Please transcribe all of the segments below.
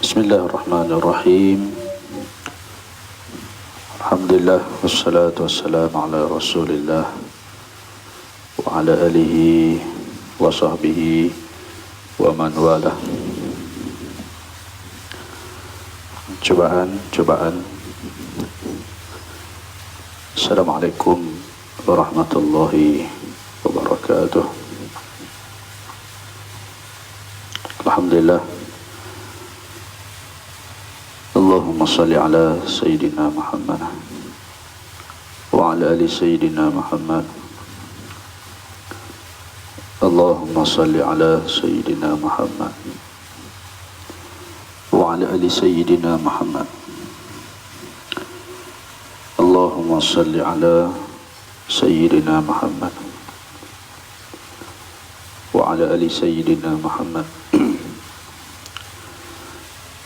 Bismillahirrahmanirrahim. Alhamdulillah wassalatu wassalamu ala Rasulillah wa ala alihi wa sahbihi wa man walah. Cobaan. Assalamualaikum warahmatullahi wabarakatuh. Alhamdulillah. Allahumma salli ala Sayyidina Muhammad wa ala ali Sayyidina Muhammad. Allahumma salli ala Sayyidina Muhammad wa ala ali Sayyidina Muhammad. Allahumma salli ala Sayyidina Muhammad wa ala ali Sayyidina Muhammad.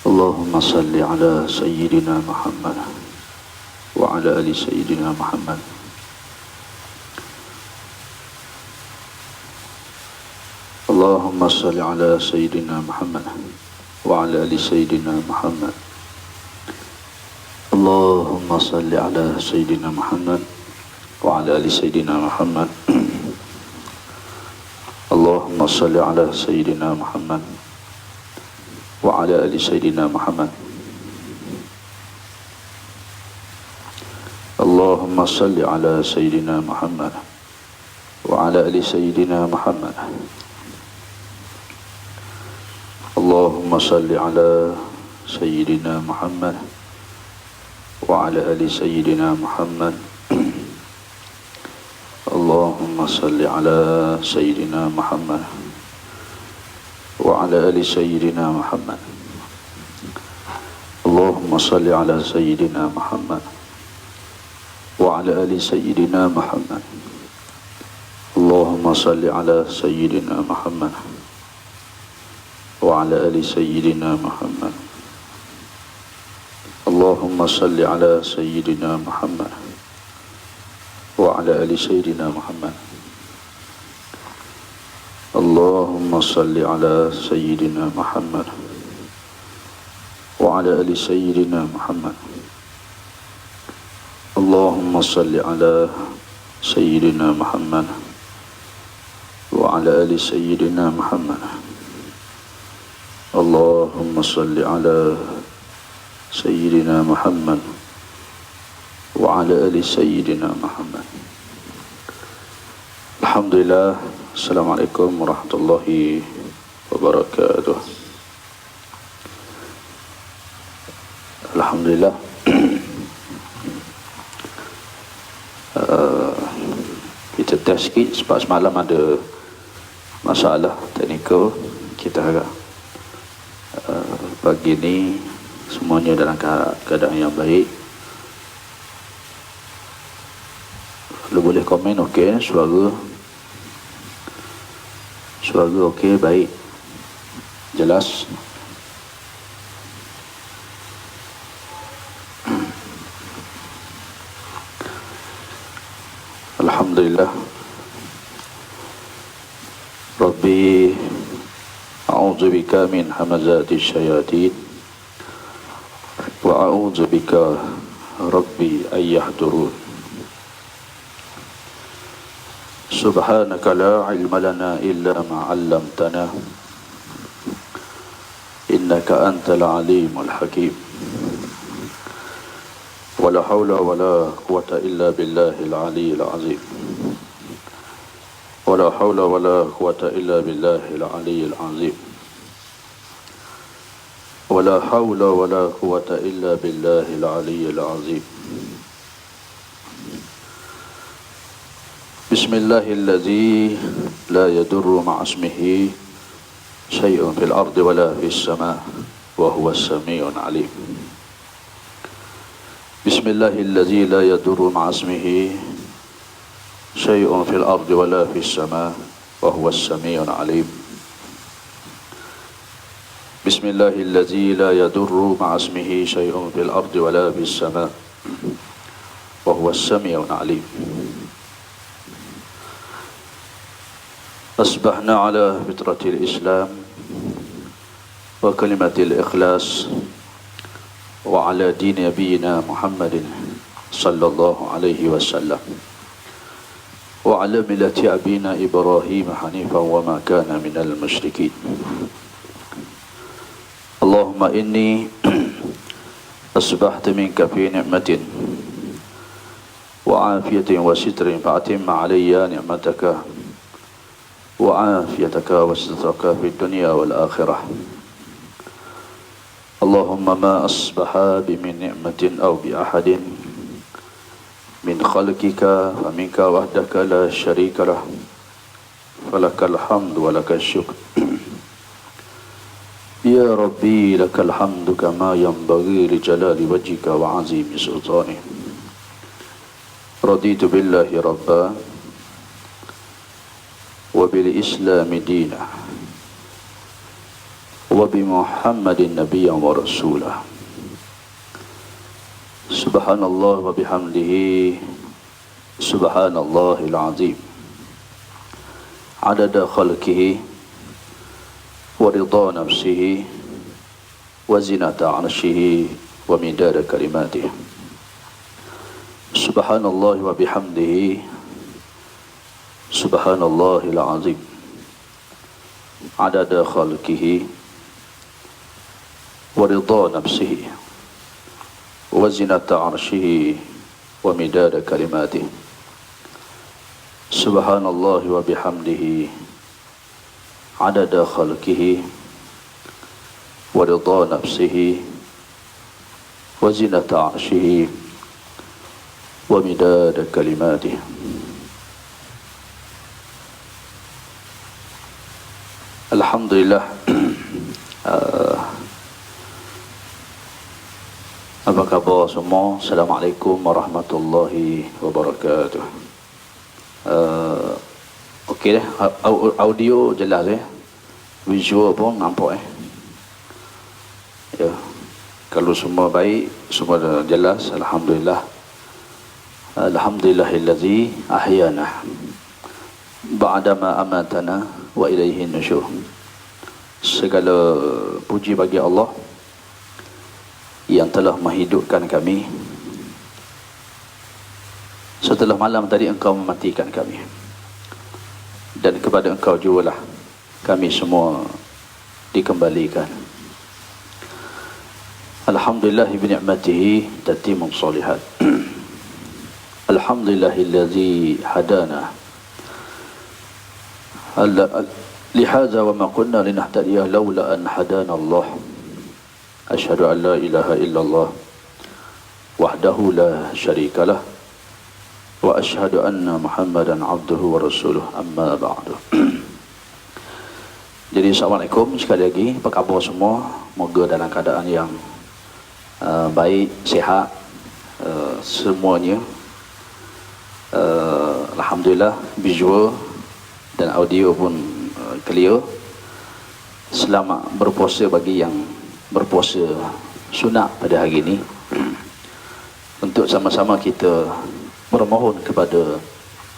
Allahumma salli ala Sayyidina Muhammad wa ala ali Sayyidina Muhammad. Allahumma salli ala Sayyidina Muhammad wa ala ali Sayyidina Muhammad. Allahumma salli ala Sayyidina Muhammad wa ala ali Sayyidina Muhammad. Allahumma salli ala Sayyidina Muhammad wa ala ali Sayyidina Muhammad. Allahumma salli ala Sayyidina Muhammad wa ala ali Sayyidina Muhammad. Allahumma salli ala Sayyidina Muhammad wa ala ali Sayyidina Muhammad. Allahumma salli ala Sayyidina Muhammad wa ala ali Sayyidina Muhammad. Allahumma salli ala Sayyidina Muhammad wa ala ali Sayyidina Muhammad. Allahumma salli ala Sayyidina Muhammad wa ala ali Sayyidina Muhammad. Allahumma salli ala Sayyidina Muhammad wa ala ali Sayyidina Muhammad. Allahumma salli ala Sayyidina Muhammad wa ala ali Sayyidina Muhammad. Allahumma salli ala Sayyidina Muhammad wa ala ali Sayyidina Muhammad. Allahumma salli ala Sayyidina Muhammad wa ala ali Sayyidina Muhammad. Alhamdulillah. Assalamualaikum warahmatullahi wabarakatuh. Alhamdulillah. Kita test sikit sebab semalam ada masalah teknikal. Kita harap pagi ni semuanya dalam keadaan yang baik. Kalau boleh komen okey, suara okey, baik, jelas. Alhamdulillah. Rabbi a'udzu bika min hamazati syayatin wa a'udzu bika rabbi ayyahdurun. Subhanaka la ilma lana illa ma 'allamtana innaka antal alimul hakim. Wala haula wala quwwata illa billahil aliyyil azim. Wala haula wala quwwata illa billahil aliyyil azim. Wala haula wala quwwata illa billahil aliyyil azim. Bismillahilladzi la yadurru ma'asmihi syai'un fil ardi wala fis sama' wa huwas sami'un alim. Bismillahilladzi la yadurru ma'asmihi syai'un fil ardi wala fis sama' wa huwas sami'un alim. Bismillahilladzi la yadurru ma'asmihi syai'un fil ardi wala fis sama' وهو السميع العليم. أصبحنا على فطرة الإسلام وكلمة الإخلاص وعلى دين نبينا محمد صلى الله عليه وسلم وعلى ملة أبينا إبراهيم حنيفا وما كان من المشركين. اللهم إني أصبحت منك في نعمة وعافية وستر فأتم علي نعمتك وعافيتك وسترك في الدنيا والآخرة. اللهم ما أصبح بمن نعمة أو بأحد من خلقك فمنك وحدك لا شريك له فلك الحمد ولك الشكر. يا ربي لك الحمد كما ينبغي لجلال وجهك وعظيم سلطانه. رضيت بالله ربا وبالإسلام دينا وبمحمد نبيا ورسولا. سبحان الله وبحمده سبحان الله العظيم عدد خلقه ورضا نفسه وزنة عرشه ومداد كلماته. سبحان الله وبحمده سبحان الله العظيم عدد خلقه ورضا نفسه وزنة عرشه ومداد كلماته. سبحان الله وبحمده عدد خلقه ورضا نفسه وزنة عرشه ومداد كلماته. Alhamdulillah. Apa khabar semua? Assalamualaikum warahmatullahi wabarakatuh. Okey dah, audio jelas visual pun nampak ya. Kalau semua baik, semua dah jelas, alhamdulillah. Alhamdulillahillazi ahyana ba'dama amatana wa ilaihi nusyur. Segala puji bagi Allah yang telah menghidupkan kami setelah malam tadi engkau mematikan kami, dan kepada engkau jugalah kami semua dikembalikan. Alhamdulillah bi ni'matihi tatimmu shalihat. Alhamdulillahillazi hadana lihadza wa ma kunna linahtadiya laula an hadana Allah. Asyhadu an la ilaha illallah wahdahu la syarikalah wa asyhadu anna Muhammadan abduhu wa rasuluh, amma ba'du. Jadi assalamualaikum sekali lagi, apa khabar semua? Moga dalam keadaan yang baik, sihat semuanya. Alhamdulillah, visual dan audio pun clear. Selamat berpuasa bagi yang berpuasa sunat pada hari ini. Untuk sama-sama kita bermohon kepada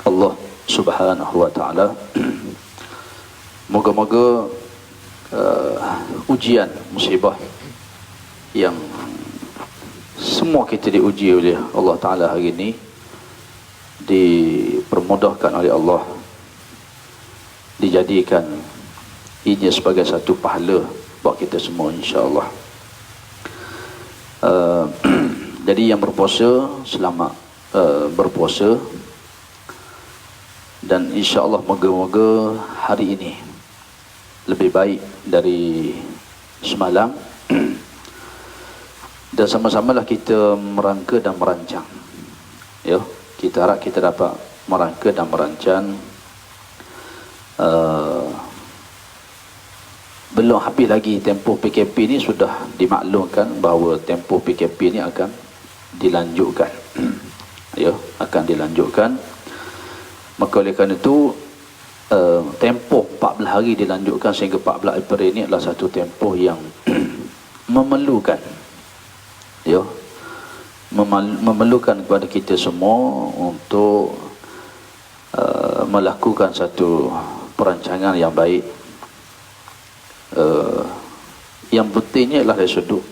Allah Subhanahu wa taala, moga-moga ujian musibah yang semua kita diuji oleh Allah Taala hari ini dipermudahkan oleh Allah, dijadikan ianya sebagai satu pahala buat kita semua, insya-Allah. Jadi yang berpuasa selamat berpuasa, dan insya-Allah moga-moga hari ini lebih baik dari semalam. Dan sama-samalah kita merangka dan merancang, ya. Kita harap kita dapat merangka dan merancang. Belum habis lagi tempoh PKP ni, sudah dimaklumkan bahawa tempoh PKP ni akan dilanjutkan. Ya, akan dilanjutkan. Maka oleh kerana itu tempoh 14 hari dilanjutkan sehingga 14 April ini adalah satu tempoh yang memerlukan, ya, memerlukan kepada kita semua untuk melakukan satu perancangan yang baik. Yang pentingnya ialah dari sudut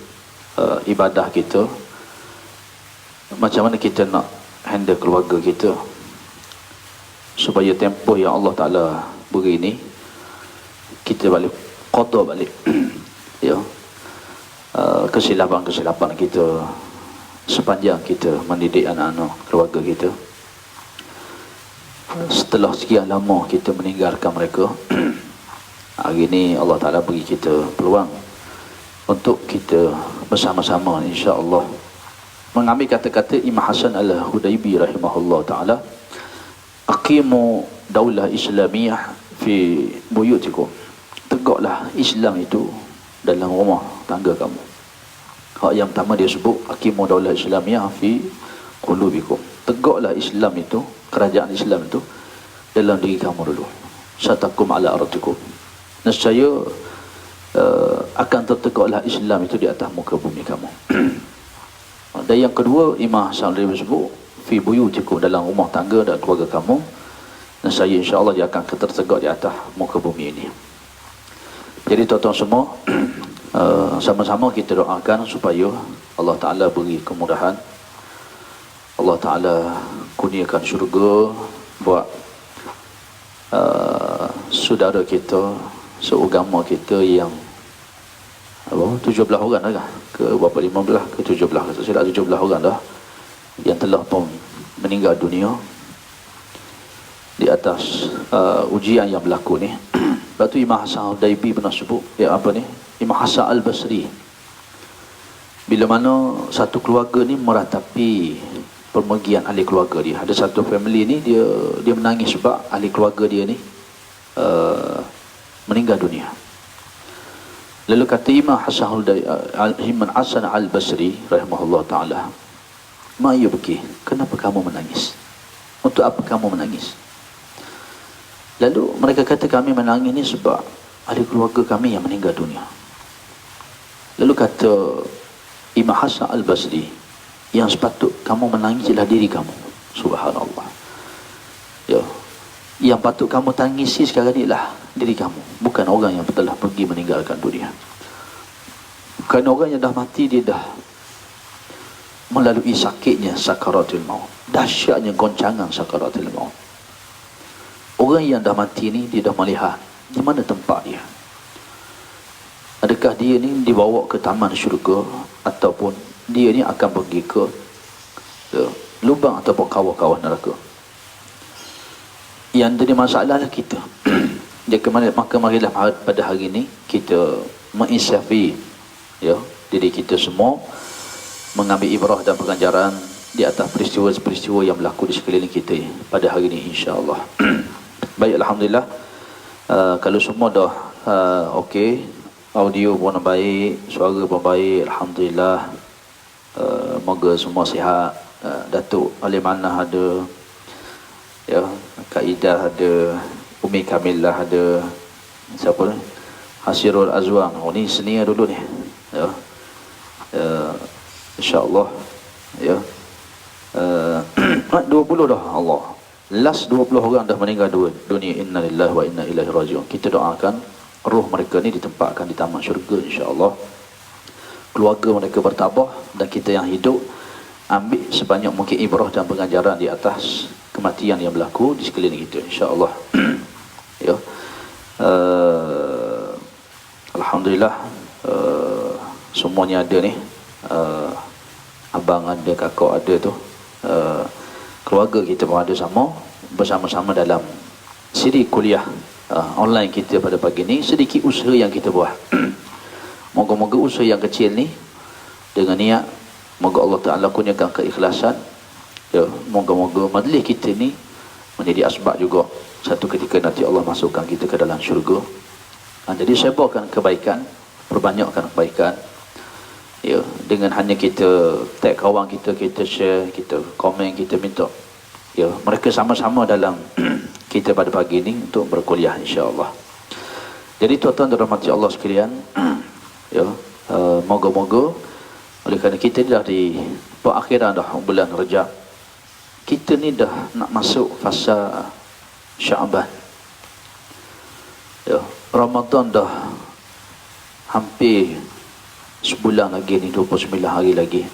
ibadah kita, macam mana kita nak handle keluarga kita supaya tempoh yang Allah Ta'ala beri ni kita balik qada balik ya, kesilapan kita sepanjang kita mendidik anak-anak keluarga kita. Setelah sekian lama kita meninggalkan mereka, hari ni Allah Ta'ala bagi kita peluang untuk kita bersama-sama insya-Allah mengambil kata-kata Imam Hasan Al-Hudaybi rahimahullah ta'ala, aqimu daulah islamiyah fi buyutikum, tegaklah Islam itu dalam rumah tangga kamu. Hak yang pertama dia sebut aqimu daulah islamiyah fi qulubikum, tegaklah Islam itu, kerajaan Islam itu dalam diri kamu dulu. Satakum ala ardikum, nescaya akan tertegaklah Islam itu di atas muka bumi kamu. Dan yang kedua, Imam Hasan sebut fi buyutikum, dalam rumah tangga dan keluarga kamu, dan saya insya-Allah dia akan tertegak di atas muka bumi ini. Jadi tuan-tuan semua, sama-sama kita doakan supaya Allah Ta'ala beri kemudahan, Allah Ta'ala kurniakan syurga buat saudara kita, seagama kita yang 17 orang dah kah? Ke berapa, 15 ke 17, kata saya 17 orang dah yang telah pun meninggal dunia di atas ujian yang berlaku ni. Lepas tu Imam Hasan Al-Hudaybi pernah sebut Imam Hasan Al-Basri, bila mana satu keluarga ni meratapi permergian ahli keluarga dia. Ada satu family ni dia menangis sebab ahli keluarga dia ni meninggal dunia. Lalu kata Imam Hasan Al-Basri rahimahullah ta'ala, ma yubki, kenapa kamu menangis? Untuk apa kamu menangis? Lalu mereka kata, kami menangis ni sebab ada keluarga kami yang meninggal dunia. Lalu kata Imam Hasan Al-Basri, yang sepatut kamu menangis ialah diri kamu. Subhanallah ya, yang patut kamu tangisi sekarang ni ialah diri kamu, bukan orang yang telah pergi meninggalkan dunia. Bukan orang yang dah mati, dia dah melalui sakitnya sakaratul maut, dahsyatnya goncangan sakaratul maut. Orang yang dah mati ni, dia dah melihat di mana tempat dia. Adakah dia ni dibawa ke taman syurga, ataupun dia ni akan pergi ke lubang ataupun kawah-kawah neraka. Yang jadi masalahlah kita. Maka marilah pada hari ini kita menginsafi ya diri kita semua, mengambil ibrah dan pengajaran di atas peristiwa-peristiwa yang berlaku di sekeliling kita pada hari ini insya-Allah. Baik, alhamdulillah. Kalau semua dah okey, audio pun baik, suara pun baik, alhamdulillah. Moga semua sihat. Datuk Ali Manah ada, ya, Kak Ida ada, Umi Kamillah ada, siapa ni? Hasirul Azwang. Oh ni senior dulu ni. Ya. Insya-Allah ya. 20 dah Allah. Last 20 orang dah meninggal dunia. Innalillahi wa inna ilaihi raji'un. Kita doakan roh mereka ni ditempatkan di taman syurga insya-Allah. Keluarga mereka bertabah, dan kita yang hidup ambil sebanyak mungkin ibrah dan pengajaran di atas kematian yang berlaku di sekeliling kita insya-Allah. Ya. Alhamdulillah semuanya ada ni. Abang ada, kakak ada tu. Keluarga kita pun ada bersama-sama dalam siri kuliah online kita pada pagi ni. Sedikit usaha yang kita buat. Moga-moga usaha yang kecil ni dengan niat, moga Allah Ta'ala kurniakan keikhlasan. Ya, moga-moga majlis kita ni menjadi asbab juga satu ketika nanti Allah masukkan kita ke dalam syurga. Jadi sebarkan kebaikan, perbanyakkan kebaikan. Ya, dengan hanya kita tag kawan kita, kita share, kita komen, kita minta ya mereka sama-sama dalam kita pada pagi ini untuk berkuliah insya-Allah. Jadi tuan-tuan dan rahmati Allah sekalian, ya, moga-moga Oleh kerana kita dah di perakhiran dah bulan Rejab, kita ni dah nak masuk fasa Syaban. Ya, Ramadan dah hampir sebulan lagi ni, 29 hari lagi.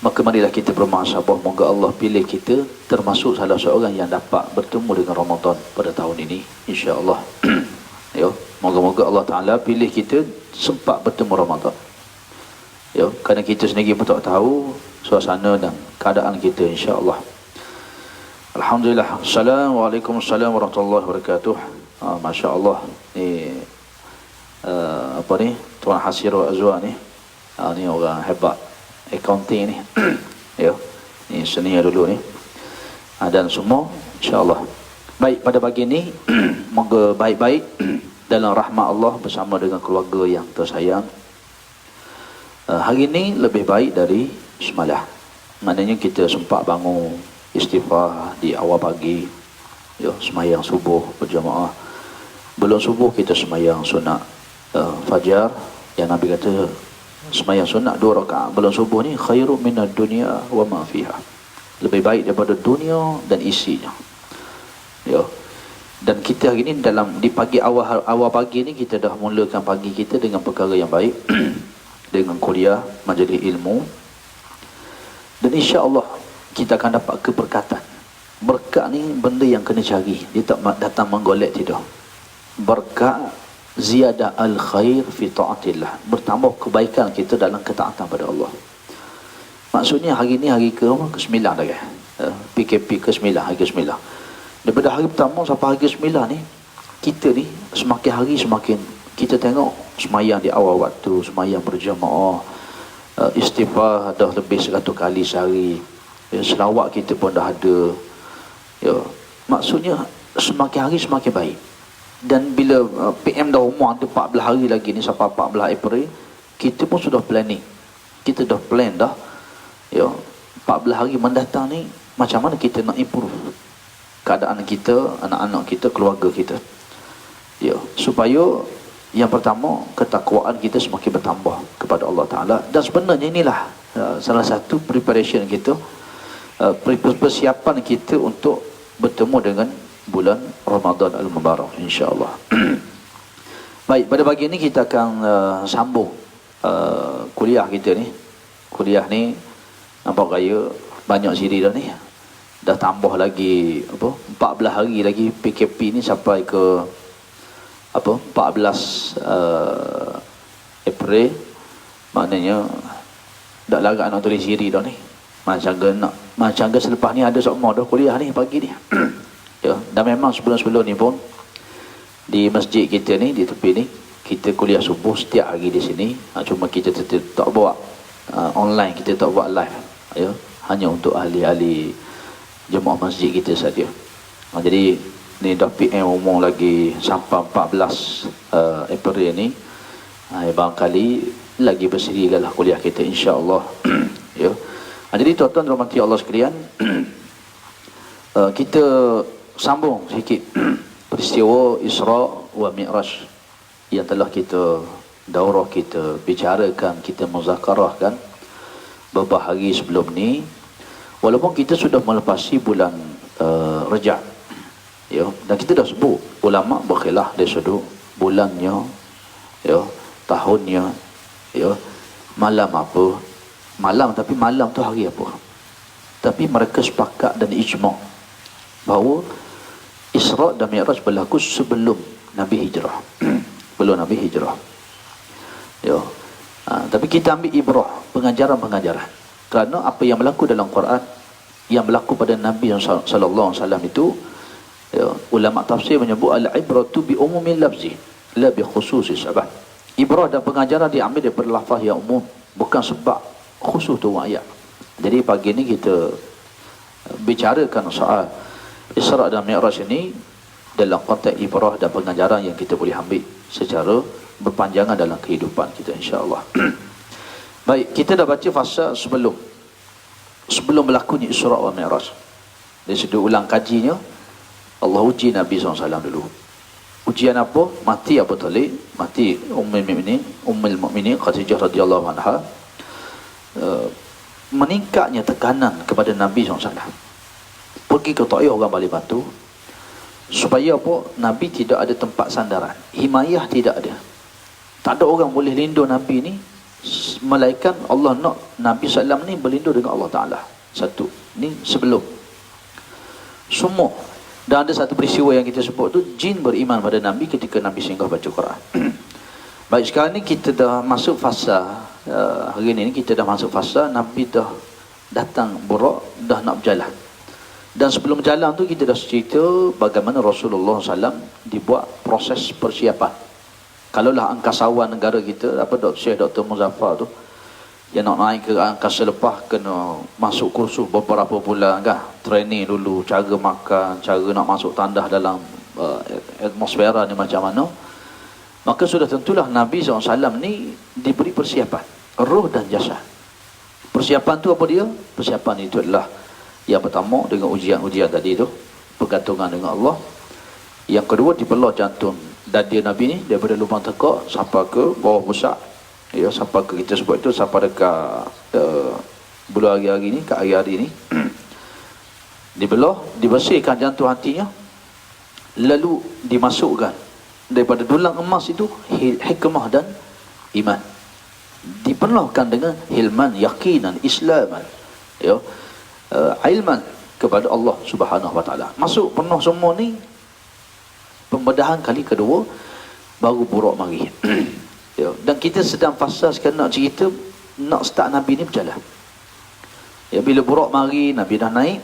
Maka marilah kita bermuhasabah, moga Allah pilih kita termasuk salah seorang yang dapat bertemu dengan Ramadan pada tahun ini, insya-Allah. Ya, moga-moga Allah Taala pilih kita sempat bertemu Ramadan. Ya, kerana kita sendiri pun tak tahu suasana dan keadaan kita, insya-Allah. Alhamdulillah. Assalamualaikum warahmatullahi wabarakatuh. Masya-Allah. Ni apa ni? Tuan Hasirul Azwa ni. Ni orang hebat accounting ni. Ya. Ni senior dulu ni. Dan semua insya-Allah. Baik, pada pagi ni moga baik-baik dalam rahmat Allah bersama dengan keluarga yang tersayang. Hari ini lebih baik dari semalam. Maknanya kita sempat bangun istighfar di awal pagi, ya, semayang subuh berjamaah. Belum subuh kita semayang sunat fajar, yang Nabi kata semayang sunat 2 rakaat belum subuh ni khairu minad dunya wa ma fiha, lebih baik daripada dunia dan isinya. Ya. Dan kita hari ni di pagi awal pagi ni kita dah mulakan pagi kita dengan perkara yang baik dengan kuliah majlis ilmu, dan insya-Allah kita akan dapat keberkatan. Berkat ni benda yang kena cari, dia tak datang menggolek, tidak. Berkat ziyadah al-khair fi ta'atillah, bertambah kebaikan kita dalam ketaatan pada Allah. Maksudnya hari ni hari ke-9 dah kan? PKP ke-9, hari ke-9. Daripada hari pertama sampai hari ke-9 ni, kita ni semakin hari semakin kita tengok semayang di awal waktu, semayang berjamaah, istighfar dah lebih 100 kali sehari. Ya, selawat kita pun dah ada. Ya, maksudnya semakin hari semakin baik. Dan bila PM dah umur ada 14 hari lagi ni sampai 14 April, kita pun sudah planning. Kita dah plan dah. Ya, 14 hari mendatang ni macam mana kita nak improve keadaan kita, anak-anak kita, keluarga kita. Ya, supaya yang pertama, ketakwaan kita semakin bertambah kepada Allah Ta'ala. Dan sebenarnya inilah salah satu preparation kita, persiapan kita untuk bertemu dengan bulan Ramadan Al-Mubarak, insya-Allah. Baik, pada pagi ini kita akan sambung kuliah kita ni. Kuliah ni nampak gaya banyak siri dah ni. Dah tambah lagi 14 hari lagi PKP ni sampai ke 14 April. Maknanya dak larat nak tulis siri dah ni. Macam ke selepas ni ada semua dah kuliah ni pagi ni. Ya, dan memang sebelum ni pun di masjid kita ni, di tepi ni, kita kuliah subuh setiap hari di sini. Cuma kita tak buat online, kita tak buat live. Ya, hanya untuk ahli-ahli jemaah masjid kita saja. Jadi ni dah PM umum lagi sampai 14 April ni. Barangkali lagi berserigalah kuliah kita, insya-Allah. Ya. Jadi tuan-tuan rahmati Allah sekalian, kita sambung sikit peristiwa Isra wa Mi'raj yang telah kita daurah, kita bicarakan, kita muzakarahkan beberapa hari sebelum ni. Walaupun kita sudah melepasi bulan Rejab, ya, dan kita dah sebut, ulama berkhilaf dari sudut bulannya, ya, tahunnya, ya, malam apa, malam, tapi malam tu hari apa. Tapi mereka sepakat dan ijma' bahawa Isra dan Mi'raj berlaku sebelum Nabi hijrah. Belum Nabi hijrah. Ya. Tapi kita ambil ibrah, pengajaran-pengajaran. Kerana apa yang berlaku dalam Quran, yang berlaku pada Nabi sallallahu alaihi wasallam itu, ya, ulama tafsir menyebut al-ibratu bi umumil lafzi la bi khususi sabab. Ibrah dan pengajaran diambil daripada lafaz yang umum, bukan sebab khusus tu ayat. Jadi pagi ni kita bicarakan soal Isra dan Mi'raj ini dalam konteks ibrah dan pengajaran yang kita boleh ambil secara berpanjangan dalam kehidupan kita, insya-Allah. Baik, kita dah baca fasa sebelum berlakunya Isra wa Mi'raj. Dari sudut ulang kajinya, Allah uji Nabi SAW dulu. Ujian apa? Mati Abu Talib, mati Ummul Mukminin Khadijah radhiyallahu anha. Meningkatnya tekanan kepada Nabi SAW. Pergi ke Taif orang balik batu. Supaya apa? Nabi tidak ada tempat sandaran. Himayah tidak ada. Tak ada orang boleh lindung Nabi ni. Melainkan Allah nak Nabi SAW ni berlindung dengan Allah Ta'ala. Satu. Ni sebelum. Semua. Dan ada satu peristiwa yang kita sebut tu, jin beriman pada Nabi ketika Nabi singgah baca Quran. Baik, sekarang ni kita dah masuk fasa. Hari ni kita dah masuk fasa Nabi dah datang Buraq, dah nak berjalan. Dan sebelum berjalan tu kita dah cerita bagaimana Rasulullah SAW dibuat proses persiapan. Kalaulah angkasawan negara kita, Syekh Dr. Muzaffar tu, yang nak naik ke angkasa lepas kena masuk kursus beberapa bulan kan, training dulu, cara makan, cara nak masuk tandas dalam atmosfera ni macam mana. Maka sudah tentulah Nabi SAW ni diberi persiapan roh dan jasad. Persiapan tu apa dia? Persiapan itu adalah yang pertama dengan ujian-ujian tadi tu, pergantungan dengan Allah. Yang kedua, dibelah jantung dada Nabi ni daripada lubang tekak sampai ke bawah pusat. Ya, sampai ke, kita sebut itu sampai dekat bulu hari-hari ni, kat hari-hari ni. Dibelah, dibersihkan jantung hatinya, lalu dimasukkan daripada tulang emas itu hikmah dan iman, dipenuhkan dengan hilman, yakinan, islaman, ya, ilman kepada Allah Subhanahu Wa Taala. Masuk penuh semua ni. Pembedahan kali kedua baru Buraq mari. Ya, dan kita sedang fasa sekarang nak cerita nak start Nabi ni berjalan. Ya, bila Buraq mari, Nabi dah naik,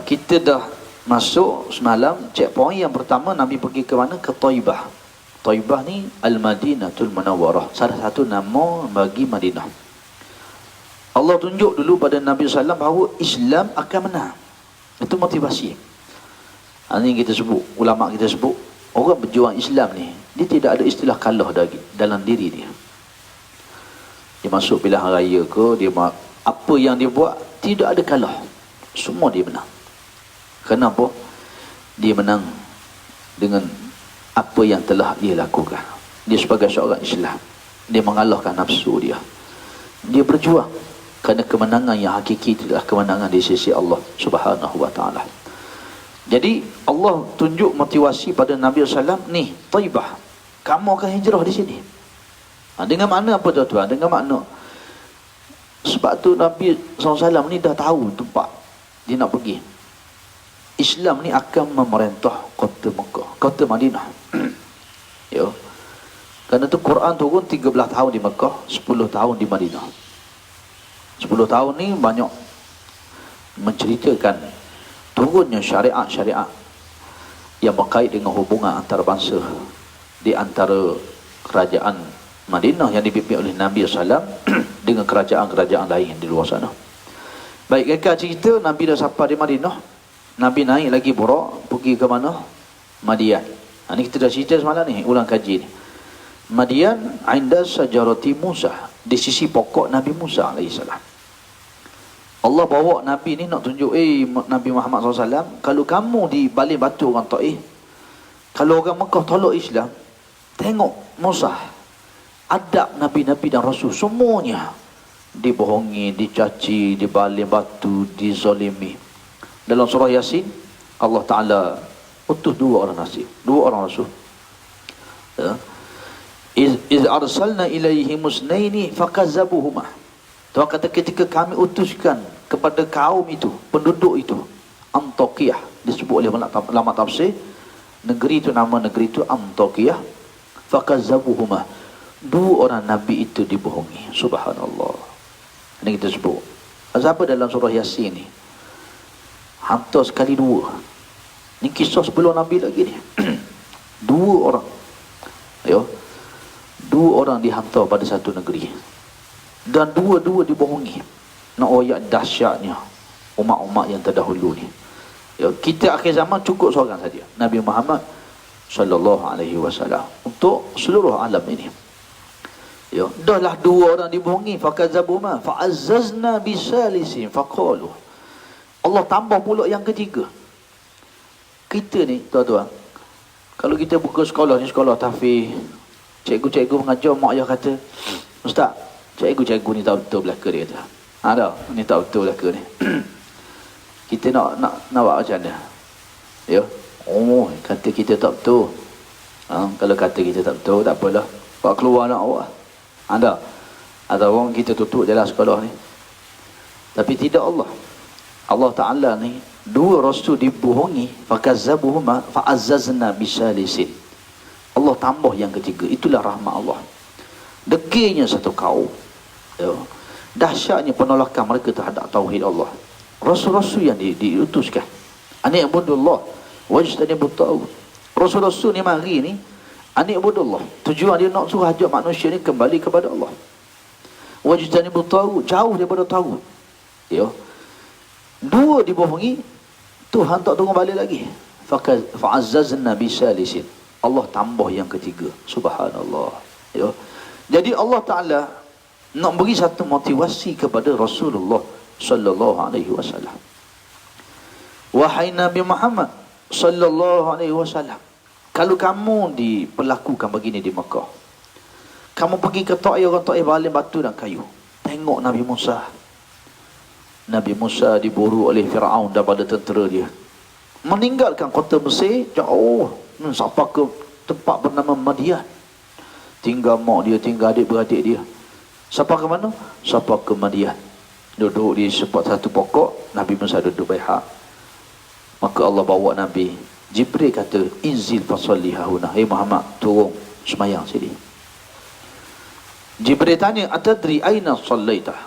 kita dah masuk semalam. Checkpoint yang pertama, Nabi pergi ke mana? Ke Taibah. Taibah ni Al-Madinatul Munawwarah, salah satu nama bagi Madinah. Allah tunjuk dulu pada Nabi SAW bahawa Islam akan menang. Itu motivasi. Ini kita sebut, ulama kita sebut, orang berjuang Islam ni, dia tidak ada istilah kalah dalam diri dia. Dia masuk pilihan raya ke, dia apa yang dia buat, tidak ada kalah. Semua dia menang. Kenapa? Dia menang dengan apa yang telah dia lakukan. Dia sebagai seorang Islam, dia mengalahkan nafsu dia. Dia berjuang kerana kemenangan yang hakiki itu adalah kemenangan di sisi Allah Subhanahu Wa Taala. Jadi Allah tunjuk motivasi pada Nabi SAW ni, Taibah, kamu akan hijrah di sini. Dengan makna apa tuan-tuan? Dengan makna sebab tu Nabi SAW ni dah tahu tempat dia nak pergi. Islam ni akan memerintah kota Mekah, kota Madinah. Ya. Kerana tu Quran turun 13 tahun di Mekah, 10 tahun di Madinah. 10 tahun ni banyak menceritakan turunnya syariat-syariat yang berkait dengan hubungan antara bangsa di antara kerajaan Madinah yang dipimpin oleh Nabi SAW dengan kerajaan-kerajaan lain di luar sana. Baik, kakak cerita Nabi dah sampai di Madinah. Nabi naik lagi Buraq, pergi ke mana? Madian. Ini kita dah cerita semalam ni, ulang kaji ni. Madian inda sajarati Musa, di sisi pokok Nabi Musa AS. Allah bawa Nabi ni nak tunjuk, Nabi Muhammad SAW, kalau kamu di balik batu orang Taif, kalau orang Mekah tolak Islam, tengok Musa, adab Nabi-Nabi dan Rasul semuanya dibohongi, dicaci, dibalik batu, dizalimi. Dalam surah Yasin, Allah Ta'ala utus dua orang Rasul. Ya. Iz arsalna ilaihi musnaini fakazzabuhuma. Tuhan kata ketika kami utuskan kepada kaum itu, penduduk itu, Antokiyah, disebut oleh ulama tafsir, negeri itu, nama negeri itu Antokiyah, fakazzabuhuma. Dua orang Nabi itu dibohongi. Subhanallah. Ini kita sebut. Apa dalam surah Yasin ni? Hantar sekali dua. Ni kisah sebelum Nabi lagi ni. Dua orang. Ayo. Dua orang dihantar pada satu negeri. Dan dua-dua dibohongi. Nak ayat dahsyatnya umat-umat yang terdahulu ni. Ya, kita akhir zaman cukup seorang saja, Nabi Muhammad sallallahu alaihi wasallam untuk seluruh alam ini. Ya, dahlah dua orang dibohongi, fakazabuma fa'azzazna bisalisin faqalu. Allah tambah pula yang ketiga. Kita ni tuan-tuan, Kalau kita buka sekolah ni, sekolah tahfiz, cikgu-cikgu mengajar, mak ayah kata, Ustaz, cikgu-cikgu ni tak betul belaka, dia kata. Ada, ni tak betul belaka ni. Kita nak buat macam mana? Ya. Oh, kata kita tak betul. Kalau kata kita tak betul, tak apalah. Buat keluar nak awak. Ada. Atau orang kita tutup jalan sekolah ni. Tapi tidak Allah. Allah Ta'ala ni, dua rasul dibohongi, fakazzabuhuma fa'azzazna bisalisin. Allah tambah yang ketiga. Itulah rahmat Allah. Degilnya satu kaum. Ya. Dahsyatnya penolakan mereka terhadap tauhid Allah. Rasul-rasul yang diutuskan. Ani'budullah wajtanibut taghut. Rasul-rasul ni mari ni ani'budullah. Tujuan dia nak suruh ajak manusia ni kembali kepada Allah. Wajtanibut taghut, jauh daripada taghut. Ya. Dua dibohongi, Tuhan tak tunggu balik lagi. Fa'azzazna bisalisin. Allah tambah yang ketiga. Subhanallah. Ya. Jadi Allah Ta'ala nak beri satu motivasi kepada Rasulullah sallallahu alaihi wasallam. Wahai Nabi Muhammad sallallahu alaihi wasallam, kalau kamu diperlakukan begini di Mekah, kamu pergi ke Taif, orang Taif baling batu dan kayu. Tengok Nabi Musa. Nabi Musa diburu oleh Firaun daripada tentera dia. Meninggalkan kota Mesir jauh, sampai ke tempat bernama Madian. Tinggal mak dia, tinggal adik-beradik dia. Sampai ke mana? Sampai ke Madian. Duduk di satu pokok, Nabi Musa duduk baihak. Maka Allah bawa Nabi. Jibril kata, Inzil fasalli hahuna. Hei Muhammad, turun semayang sini. Jibril tanya, Atadri aina sallaitah?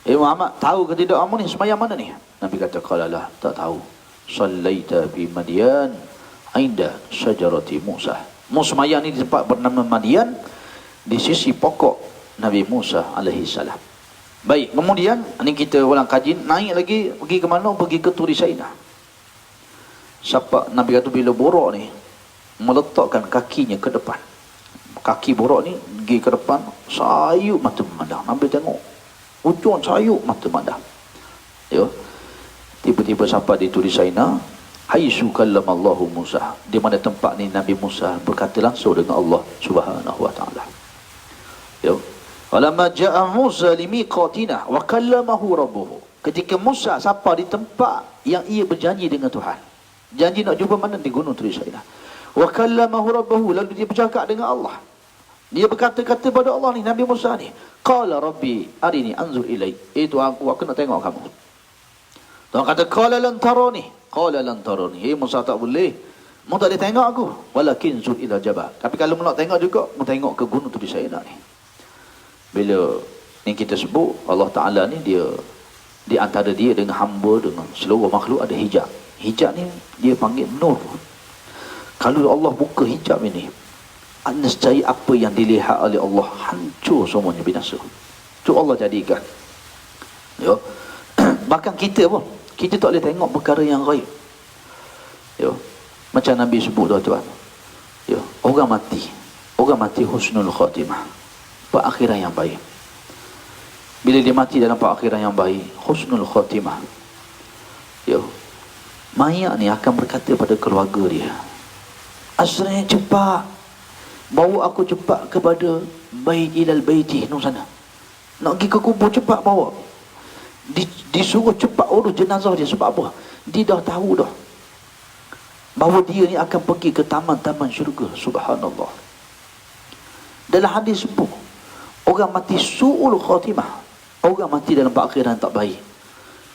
Hei Muhammad, tahu ke tidak kamu ni semayang mana ni? Nabi kata, qalalah, tak tahu. Sallaita bi Madian inda syajarati Musa. Mu semayang ni di tempat bernama Madian, di sisi pokok Nabi Musa alaihi salam. Baik, kemudian ni kita ulang kaji, naik lagi, pergi ke mana? Pergi ke Turi Sainah. Siapa Nabi kata bila borak ni meletakkan kakinya ke depan, kaki borak ni pergi ke depan, sayup mata memandang. Nabi tengok ujung sayup mata memandang. Ya. Tiba-tiba siapa di Turi Sainah, haisu kallamallahu Musa, di mana tempat ni Nabi Musa berkata langsung dengan Allah Subhanahu wa taala. Ya. Walamma ja'a Musa limiqatina wa kallamahu rabbuhu. Ketika Musa sampai di tempat yang ia berjanji dengan Tuhan. Janji nak jumpa mana? Di gunung Turi Sainah. Wa kallamahu rabbuhu, lalu dia bercakap dengan Allah. Dia berkata-kata pada Allah ni, Nabi Musa ni, qala rabbi arini anzur ilaik. Tuhan aku nak tengok kamu. Tuhan kata qala lan tarani. Qala lan tarani. Musa tak boleh. Mu tak boleh tengok aku. Walakin zur ila jabal. Tapi kalau mu nak tengok juga, mu tengok ke gunung Turi Sainah ni. Bila ni kita sebut Allah Ta'ala ni, dia di antara dia dengan hamba, dengan seluruh makhluk ada hijab. Hijab ni dia panggil nur. Kalau Allah buka hijab ini, nescaya apa yang dilihat oleh Allah hancur semuanya, binasa. Itu Allah jadikan. Ya. Bahkan kita pun, kita tak boleh tengok perkara yang gaib. Ya. Macam Nabi sebut tuan-tuan. Ya, orang mati husnul khatimah. Perakhiran yang baik. Bila dia mati dalam perakhiran yang baik, husnul khatimah. Ya. Mayat ni akan berkata pada keluarga dia, asranya cepat, bawa aku cepat kepada bait ilal baiti, no sana. Nak pergi ke kubur cepat bawa. Disuruh cepat urus jenazah dia. Sebab apa? Dia dah tahu dah bahawa dia ni akan pergi ke taman-taman syurga. Subhanallah. Dalam hadis sebut, orang mati su'ul khatimah, orang mati dalam perakhiran tak baik.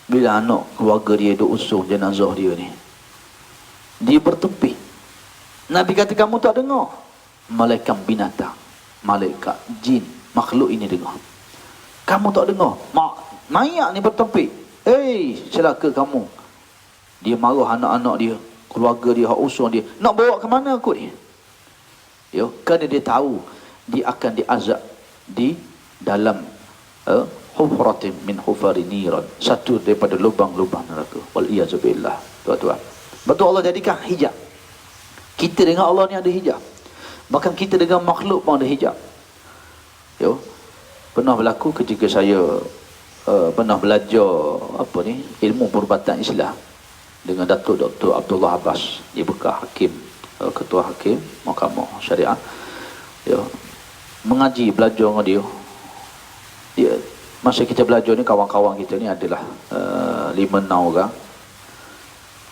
Bila anak keluarga dia duk usung jenazah dia ni, dia bertepi. Nabi kata, kamu tak dengar? Malaikat binatang, malaikat jin, makhluk ini dengar. Kamu tak dengar? Mayat ni bertepi. Celaka kamu. Dia marah anak-anak dia, keluarga dia, hak usung dia. Nak bawa ke mana aku ni? Ya, kerana dia tahu dia akan diazab di dalam hufratin min hufari niran, satu daripada lubang-lubang neraka. Wal-iyazubillah. Tuan-tuan, betul Allah jadikan hijab. Kita dengan Allah ni ada hijab. Bahkan kita dengan makhluk pun ada hijab. Yo, pernah berlaku ketika saya pernah belajar ilmu perubatan Islam dengan Datuk Dr. Abdullah Abbas di Bekah, Hakim ketua hakim mahkamah syariah, ya, mengaji belajar dengan dia. Dia masa kita belajar ni, kawan-kawan kita ni adalah 5-6 orang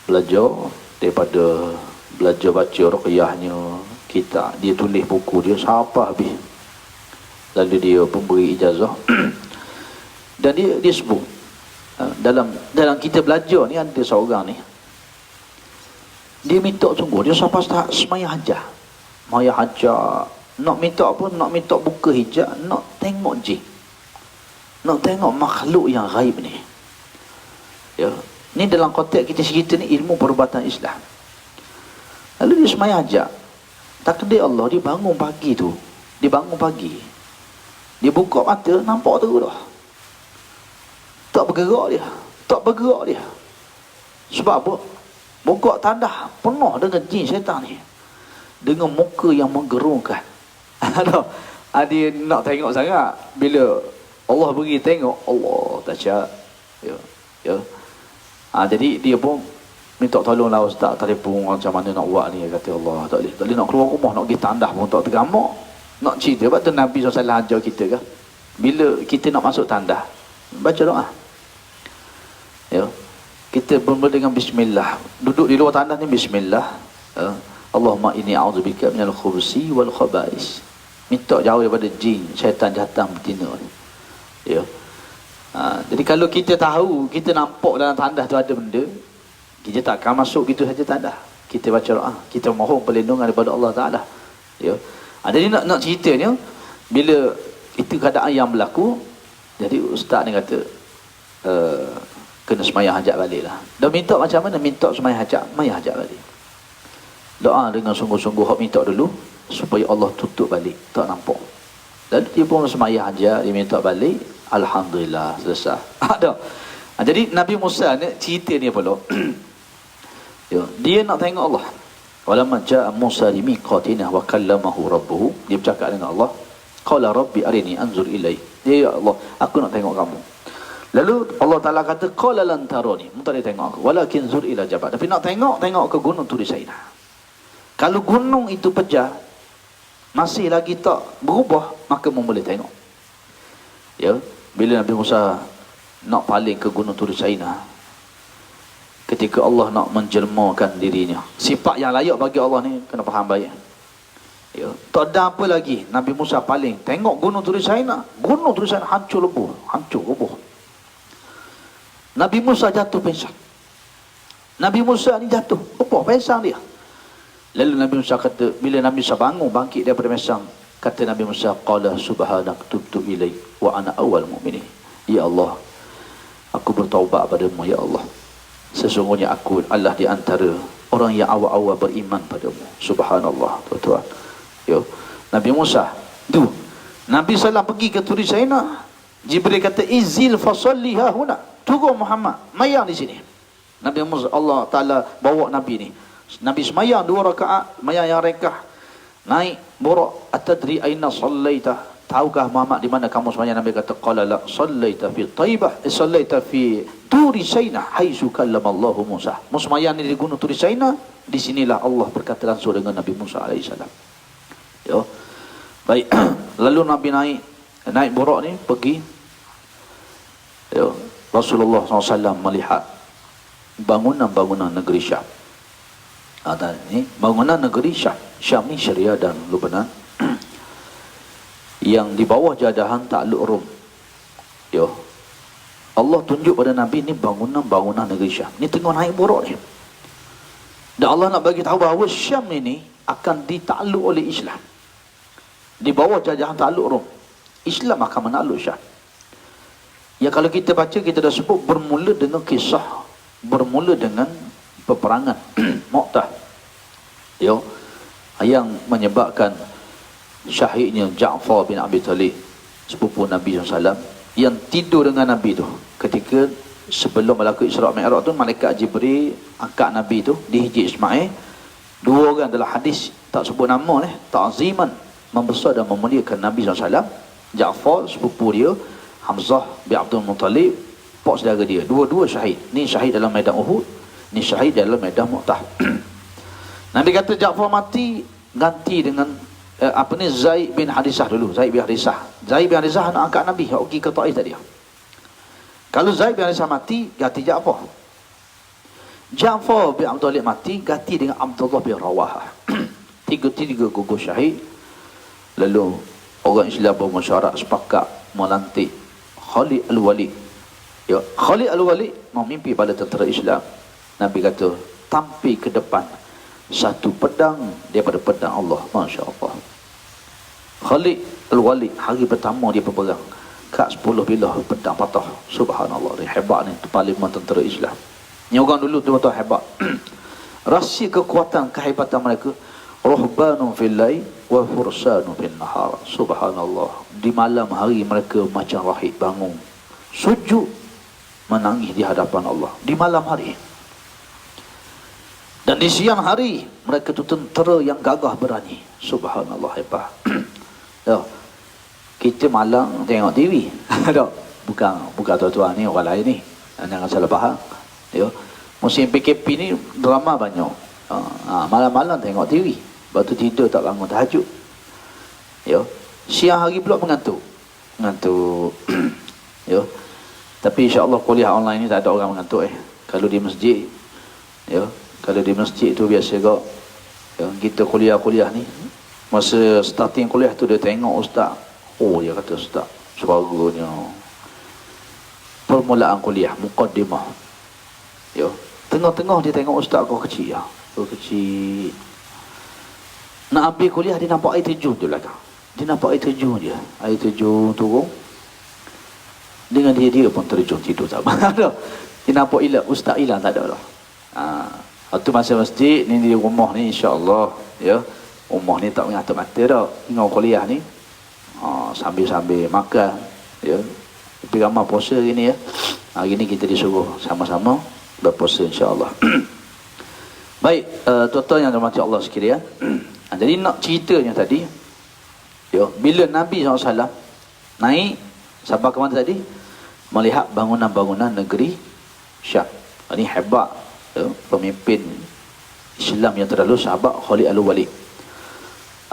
belajar, daripada belajar baca ruqyahnya kita, dia tulis buku dia siapa habis, lalu dia pun beri ijazah. Dan dia sebut dalam kita belajar ni ada seorang ni, dia minta sungguh, dia sampai semaya hajat, nak minta apa, nak minta buka hijab, nak tengok jin, nak tengok makhluk yang gaib ni. Ya, ni dalam konteks kita cerita ni ilmu perubatan Islam. Lalu dia semaya hajat, takdir Allah, dia bangun pagi tu, dia buka mata, nampak terus dah, tak bergerak dia. Sebab apa? Buka tandas penuh dengan jin syaitan ni, dengan muka yang menggerunkan. Dia nak tengok sangat. Bila Allah beri tengok, Allah dahsyat. Ya. Jadi dia pun minta tolonglah ustaz, telefon macam mana nak buat ni. Kata Allah, tak boleh nak keluar rumah, nak pergi tandas pun tak tergamak. Nak cerita, sebab tu Nabi SAW ajar kita kan, bila kita nak masuk tandas, baca doa. Ya, kita bermula dengan bismillah. Duduk di luar tandas ni bismillah. Allahumma inni a'udzubika minal khubusi wal khaba'is. Minta jauh daripada jin, syaitan datang betina ni. Ya. Jadi kalau kita tahu, kita nampak dalam tandas tu ada benda, kita tak akan masuk gitu saja tandas. Kita baca doa, kita mohon perlindungan daripada Allah Taala. Ya. Jadi nak ceritanya, bila itu keadaan yang berlaku, jadi ustaz ni kata kena sembahyang hajat balik lah. Dan minta macam mana? Minta sembahyang hajat balik. Doa dengan sungguh-sungguh, hak minta dulu supaya Allah tutup balik, tak nampak. Lalu dia pun sembahyang hajat, dia minta balik, alhamdulillah selesai. Ada. Jadi Nabi Musa ni cerita ni pula. Dia nak tengok Allah. Walamma jaa Musa limiqatina wa kallamahu rabbuhu. Dia bercakap dengan Allah. Qala rabbi arini anzur ilai. Ya Allah, aku nak tengok kamu. Lalu Allah Ta'ala kata, qala lan tarani, mu tak boleh tengok aku, walakin zur ila jabal, tapi nak tengok ke gunung Turi Sainah. Kalau gunung itu pecah, masih lagi tak berubah, maka mu boleh tengok. Ya, bila Nabi Musa nak paling ke gunung Turi Sainah, ketika Allah nak menjelmakan dirinya, sifat yang layak bagi Allah ni kena faham baik. Ya, tak ada apa lagi, Nabi Musa paling tengok gunung Turi Sainah, hancur lebur, hancur roboh. Nabi Musa jatuh pingsan. Nabi Musa ni jatuh, pingsan dia. Lalu Nabi Musa kata, bila Nabi Musa bangun, bangkit daripada pingsan, kata Nabi Musa, qala subhanak tubtu ilaik wa ana awal mu'minin. Ya Allah, aku bertaubat padamu ya Allah. Sesungguhnya aku adalah di antara orang yang awal-awal beriman padamu. Subhanallah, tuan-tuan. Ya, Nabi Musa tu, Nabi SAW pergi ke Turi Sainah, Jibril kata izil fasalli ha huna, turun Muhammad mayang di sini. Nabi Musa, Allah Taala bawa Nabi ni, Nabi semayang 2 rakaat, mayang yang rekah, naik buruk. Atadri aina sallaita, tahukah Muhammad di mana kamu semayang? Nabi kata qala la sallaita fi Taibah, sallaita fi Turi Sainah haitsu kallama Allah Musa. Semayang ni di gunung Turi Sainah, di sinilah Allah berkata langsung dengan Nabi Musa alaihissalam. Ya. Baik. Lalu Nabi naik buruk ni pergi. Ya, Rasulullah SAW melihat bangunan-bangunan negeri Syam. Ini bangunan negeri Syam. Syam ni Syria dan Lebanon. Yang di bawah jadahan takluk Rom. Ya. Allah tunjuk pada Nabi ni bangunan-bangunan negeri Syam. Ni tengah naik buruk ni. Dan Allah nak bagi tahu bahawa Syam ini akan ditakluk oleh Islam. Di bawah jajahan takluk Rom, Islam akan menakluk Syam. Ya, kalau kita baca, kita dah sebut bermula dengan kisah, bermula dengan peperangan Mu'tah. Ya, yang menyebabkan syahidnya Ja'far bin Abi Talib, sepupu Nabi SAW, yang tidur dengan Nabi tu ketika sebelum melakukan Isra' Mi'raj tu. Malaikat Jibril angkat Nabi tu di Hijr Ismail. 2 orang dalam hadis tak sebut nama ni, ta'ziman, membesar dan memuliakan Nabi SAW. Ja'far sepupu dia, Hamzah bin Abdul Muttalib, pak saudara dia, dua-dua syahid. Ni syahid dalam medan Uhud, ni syahid dalam medan Mu'tah. Nabi kata Ja'far mati, ganti dengan Zaid bin Harisah dulu. Zaid bin Harisah anak angkat Nabi yang pergi ke Taif tadi. Kalau Zaid bin Harisah mati, ganti Ja'far. Ja'far bin Abdul Muttalib mati, ganti dengan Abdullah bin Rawahah. Tiga gugur syahid. Lalu orang Islam bermusyawarah sepakat melantik Khalid Al-Walid. Ya, Khalid Al-Walid memimpin pada tentera Islam. Nabi kata, tampil ke depan satu pedang daripada pedang Allah. Masya Allah. Khalid Al-Walid hari pertama dia berperang, kat 10 bilah pedang patah. Subhanallah, dia hebat ni, parlimen tentera Islam ni. Orang dulu tu betul hebat. Rahsia kekuatan kehebatan mereka, ruhbanun fil lail wa fursanun fil nahar. Subhanallah, di malam hari mereka macam rahib bangun sujud menangis di hadapan Allah di malam hari. Dan di siang hari mereka tu tentera yang gagah berani. Subhanallah, hebat. Ya, kita malam tengok TV. bukan tuan-tuan ni, orang lain ni, jangan salah faham. Ya, musim PKP ni drama banyak. Malam-malam tengok TV, lepas tu tidur tak bangun tahajud. Ya, siang hari pula mengantuk. Ya, tapi insya-Allah kuliah online ni tak ada orang mengantuk. Kalau di masjid, ya, kalau di masjid tu biasa kok, ya, kita kuliah ni, masa starting kuliah tu dia tengok ustaz. Oh, dia kata ustaz, suaranya permulaan kuliah, muqaddimah. Ya, tengah-tengah dia tengok ustaz kau kecil ya. Kau kecil. Nak ambil kuliah dia nampak air terjun tu belakang. Dia nampak air terjun dia. Air terjun turun. Dengan dia pun terjun tidur sama. Dia nampak ustaz hilang tak ada lah. Waktu masa masjid ni di rumah ni insya-Allah, ya, rumah ni tak mengatur mata dah. Tengok kuliah ni sambil-sambil makan, ya. Tapi ramai puasa hari ni, ya. Hari ni kita disuruh sama-sama berpuasa insya-Allah. Baik, tuan-tuan yang dirahmati Allah sekalian. Jadi nak ceritanya tadi, ya, bila Nabi SAW naik sampai ke mana tadi? Melihat bangunan-bangunan negeri Syam. Ini hebat, ya, pemimpin Islam yang terdahulu sahabat Khalid Al-Walid.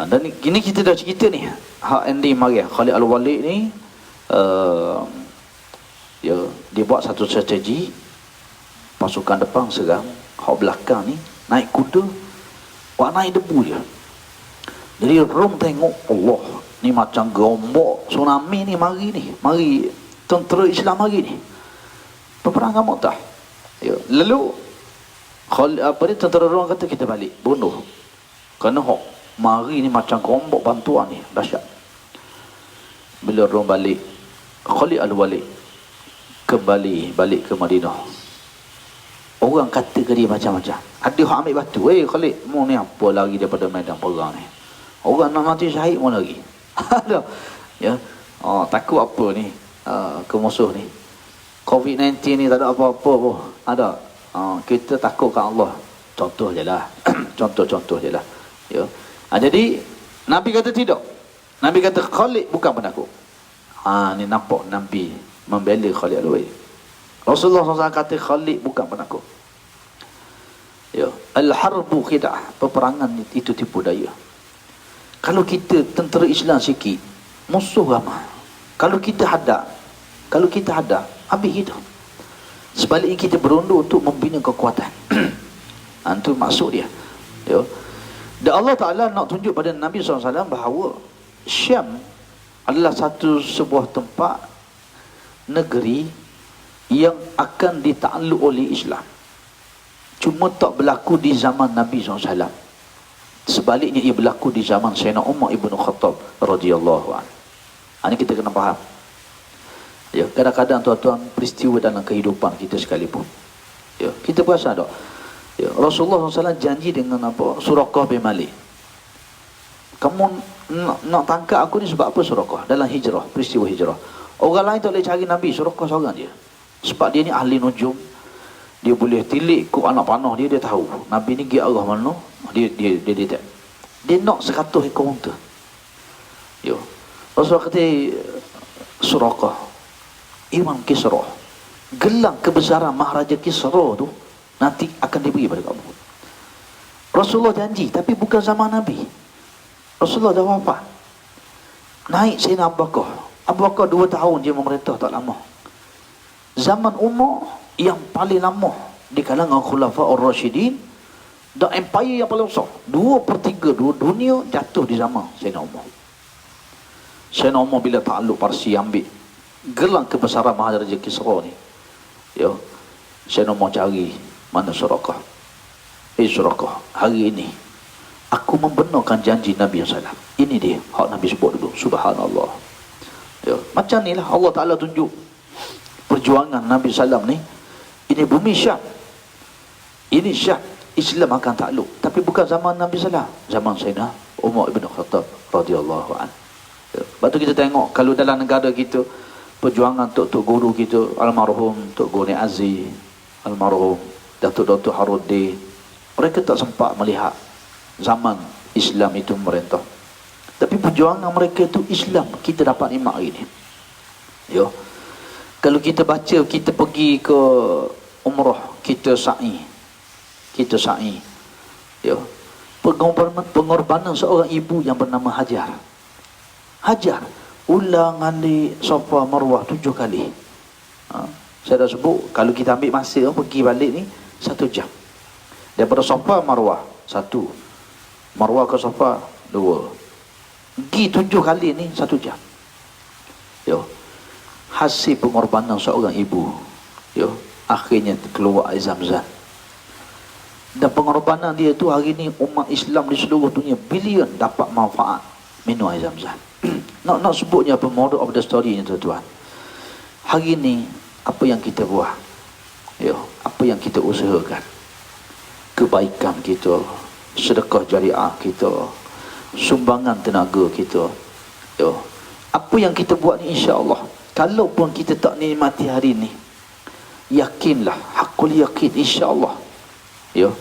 Dan gini kita dah cerita ni, hak ending mari Khalid Al-Walid ni, ya, dia buat satu strategi. Pasukan depan serang, hak belakang ni naik kuda, naik debu dia. Jadi Rom tengok, Allah ni macam gelombang tsunami ni mari tentera Islam hari ni peperangan Mu'tah. Ya, lalu tentera Rom kata kita balik bunuh, kerana hok mari ni macam gelombang bantuan ni dahsyat. Bila Rom balik, Khalid Al-Walid balik ke Madinah. Orang kata ke dia macam-macam. Ada yang ambil batu, Khalid, mu ni apa lagi daripada medan perang ni? Orang nak mati syahid mu lagi. Ada. Ya. Takut apa ni? Ke musuh ni. COVID-19 ni tak ada apa-apa pun. Ada. Kita takut ke Allah. Contoh je lah. Contoh je lah. Ya. Jadi Nabi kata tidak. Nabi kata Khalid bukan penakut. Ni nampak Nabi membela Khalid Al-Walid. Rasulullah SAW kata Khalid bukan penakut. Ya, al-harbu khid'ah, peperangan itu tipu daya. Kalau kita tentera Islam sikit, musuh ramai. Kalau kita hadap, habis kita. Sebaliknya kita berundur untuk membina kekuatan. Itu maksud dia. Ya. Dan Allah Ta'ala nak tunjuk pada Nabi SAW bahawa Syam adalah sebuah tempat, negeri yang akan ditakluk oleh Islam. Cuma tak berlaku di zaman Nabi SAW. Sebaliknya ia berlaku di zaman Sayyidina Umar Ibn Khattab radhiyallahu anhu. Ini kita kena faham. Ya, kadang-kadang tuan-tuan peristiwa dalam kehidupan kita sekalipun. Ya, kita perasan tak? Ya, Rasulullah SAW janji dengan apa? Suraqah bin Malik. Kamu nak tangkap aku ni sebab apa Suraqah? Dalam hijrah, peristiwa hijrah. Orang lain tak boleh cari Nabi, Suraqah seorang dia. Sebab dia ni ahli nujum. Dia boleh tilik kuk anak panah dia tahu Nabi ni pergi arah mana. Dia nak 100 ekor unta. Yo. Rasulullah kata Suraqah, Imam Kisra, gelang kebesaran Maharaja Kisra tu nanti akan diberi pada kamu. Rasulullah janji, tapi bukan zaman Nabi. Rasulullah dah wafat. Naik Sayyidina Abu Bakar. Abu Bakar 2 tahun je memerintah, tak lama. Zaman Umar yang paling lama di kalangan Khulafaur Rasyidin, dan empire yang paling besar. 2/3 dunia jatuh di zaman Sayyidina Umar. Sayyidina Umar bila takluk Parsi ambil gelang kebesaran Maharaja Kisra ni, ya, Sayyidina Umar cari mana Surakah. Surakah, hari ini aku membenarkan janji Nabi SAW. Ini dia hak Nabi sebut dulu. Subhanallah. Ya, macam ni lah Allah Ta'ala tunjuk perjuangan Nabi SAW ni. Ini bumi Syam, ini Syam, Islam akan takluk. Tapi bukan zaman Nabi SAW, zaman Sayyidina Umar ibn Khattab radhiyallahu anhu. Ya, lepas tu kita tengok kalau dalam negara kita, perjuangan Tok Guru kita almarhum Tok Guru Aziz, almarhum Datuk Haruddin, mereka tak sempat melihat zaman Islam itu merentah. Tapi perjuangan mereka itu Islam kita dapat nikmat hari ni. Ya. Kalau kita baca, kita pergi ke umrah, kita sa'i. Ya. Pengorbanan seorang ibu yang bernama Hajar. Ulang alik Safa Marwah 7 kali. Saya dah sebut, kalau kita ambil masa pergi balik ni 1 jam. Daripada Safa Marwah 1, Marwah ke Safa 2, pergi 7 kali ni 1 jam. Yo, hasil pengorbanan seorang ibu. Yo, akhirnya keluar air Zam-Zam. Dan pengorbanan dia tu hari ni umat Islam di seluruh dunia bilion dapat manfaat minum air Zam-Zam. nak sebutnya apa model of the story ni tuan-tuan. Hari ni apa yang kita buat? Yo, apa yang kita usahakan? Kebaikan kita, sedekah jariah kita, sumbangan tenaga kita. Yo, apa yang kita buat ni insya-Allah, kalaupun kita tak nikmati hari ni, yakinlah, hakul yakin insya-Allah, yo,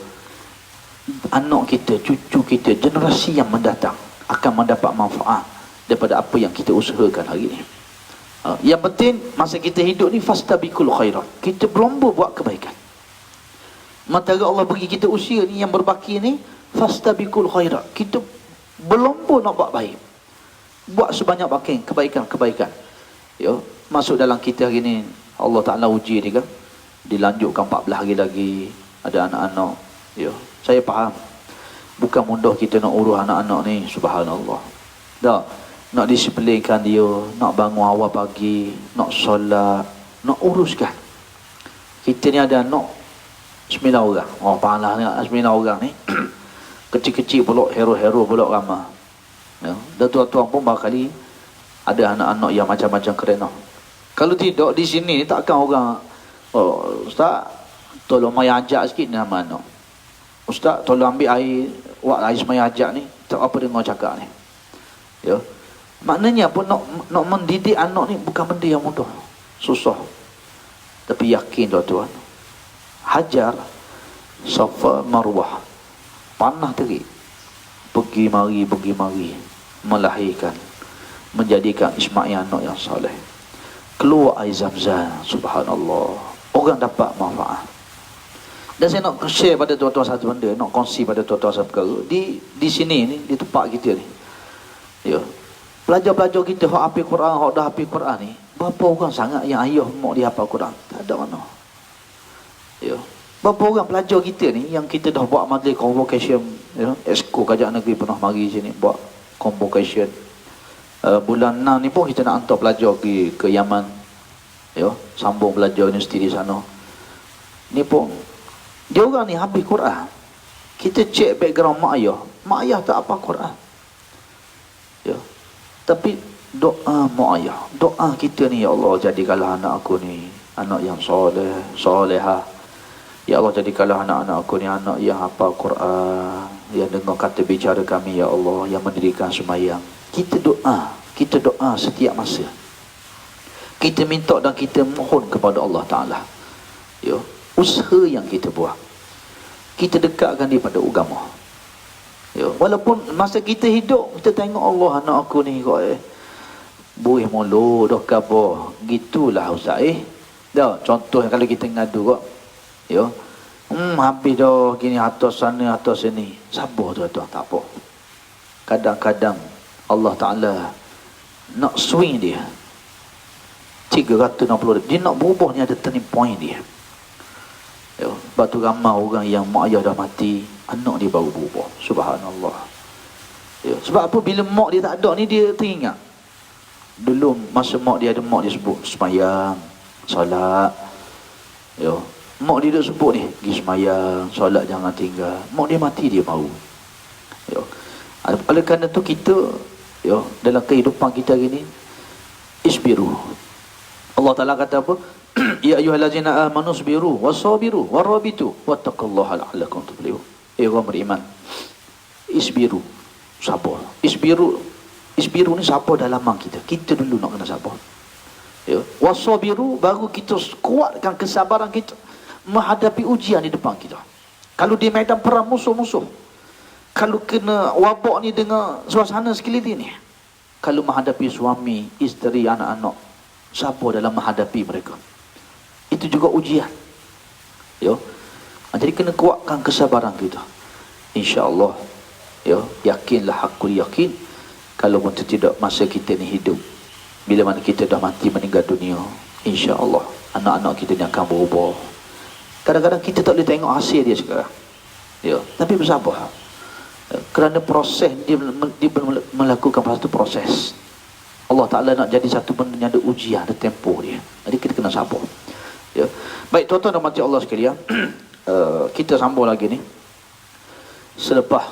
anak kita, cucu kita, generasi yang mendatang akan mendapat manfaat daripada apa yang kita usahakan hari ni. Yang penting masa kita hidup ni fastabiqul khairat, kita berlomba buat kebaikan. Manakala Allah bagi kita usia ni yang berbaki ni, fastabiqul khairat, kita berlomba nak buat baik, buat sebanyak bakin kebaikan. Ya, masuk dalam kita hari ni Allah Ta'ala uji ni kan, dilanjutkan 14 hari lagi, ada anak-anak. Ya, saya faham bukan mudah kita nak urus anak-anak ni, subhanallah. Tak, nak disiplinkan dia, nak bangun awal pagi, nak solat, nak uruskan. Kita ni ada anak 9 orang. Oh, pahala ni 9 orang ni. Kecil-kecil pula, hero-hero pula ramah. Ya, dan tuan-tuan pun barangkali ada anak-anak yang macam-macam keren. Kalau tidak di sini takkan orang, oh ustaz tolong mai ajak sikit nama anak. Ustaz tolong ambil air, wak air semai ajak ni. Tak apa dengar cakap ni. Ya. Maknanya pun nak mendidik anak ni bukan benda yang mudah, susah. Tapi yakin tuan-tuan, Hajar Safa Marwah panah terik, pergi mari melahirkan, menjadikan Ismail anak yang soleh, keluar air Zam-Zam. Subhanallah, orang dapat manfaat. Dan saya nak share pada tuan-tuan satu benda, nak kongsi pada tuan-tuan satu perkara di sini ni, di tempat kita ni. Ya, pelajar-pelajar kita hak hafal Quran, hak dah hafal Quran ni, berapa orang sangat yang ayah mak dia hafal Quran? Tak ada mana. Ya, berapa orang pelajar kita ni yang kita dah buat majlis convocation, ya, Exco Kerajaan Negeri pernah mari sini buat convocation. Bulan 6 ni pun kita nak hantar pelajar ke Yaman, ya, sambung belajar universiti di sana. Ni pun dia orang ni habis Quran. Kita cek background mak ayah tak apa Quran. Ya. Tapi doa mak ayah, doa kita ni, ya Allah jadikanlah anak aku ni anak yang soleh, solehah. Ya Allah jadikanlah anak-anak aku ni anak yang hafal Quran, yang dengar kata bicara kami, ya Allah, yang mendirikan sembahyang. Kita doa setiap masa. Kita minta dan kita mohon kepada Allah Ta'ala. Ya, usaha yang kita buat, kita dekatkan dia pada agama. Ya, walaupun masa kita hidup kita tengok Allah, anak aku ni kok buih mulu dah kabar, gitulah ustaz. Dah contoh kalau kita ngadu kok, ya, Habis dah gini atas sana atas sini. Sabar tuan-tuan, tak apa. Kadang-kadang Allah Ta'ala nak swing dia 360 dia nak berubah, ni ada turning point dia. Sebab tu ramai orang yang mak ayah dah mati, anak dia baru berubah. Subhanallah. Sebab apa? Bila mak dia tak ada ni, dia teringat dulu masa mak dia ada, mak dia sebut sembahyang, solat. Mak dia dah sebut ni, pergi sembahyang, solat jangan tinggal. Mak dia mati, dia baru. Oleh kerana tu kita dalam kehidupan kita gini, isbiru. Allah Ta'ala kata apa? Ya ayyuhallazina amanu isbiru wasabiru warabitu wattaqullaha la'allakum tuflihun. Orang beriman, isbiru, sabar. Isbiru ni sabar dalam kita. Kita dulu nak kena sabar. Wasabiru, baru kita kuatkan kesabaran kita menghadapi ujian di depan kita. Kalau di medan perang musuh-musuh, kalau kena wabak ni dengan suasana sekeliling ni, kalau menghadapi suami, isteri, anak-anak, sabar dalam menghadapi mereka. Itu juga ujian. Jadi kena kuatkan kesabaran kita. InsyaAllah, yakinlah, aku yakin, kalau pun tidak masa kita ni hidup, bila mana kita dah mati meninggal dunia, InsyaAllah anak-anak kita ni akan berubah. Kadang-kadang kita tak boleh tengok hasil dia sekarang. Tapi bersabar. Kerana proses dia melakukan satu proses. Allah Ta'ala nak jadi satu benda yang ada ujian, ada tempoh dia. Jadi kita kena sabar. Baik tuan-tuan dan mati Allah sekalian, kita sambung lagi ni. Selepas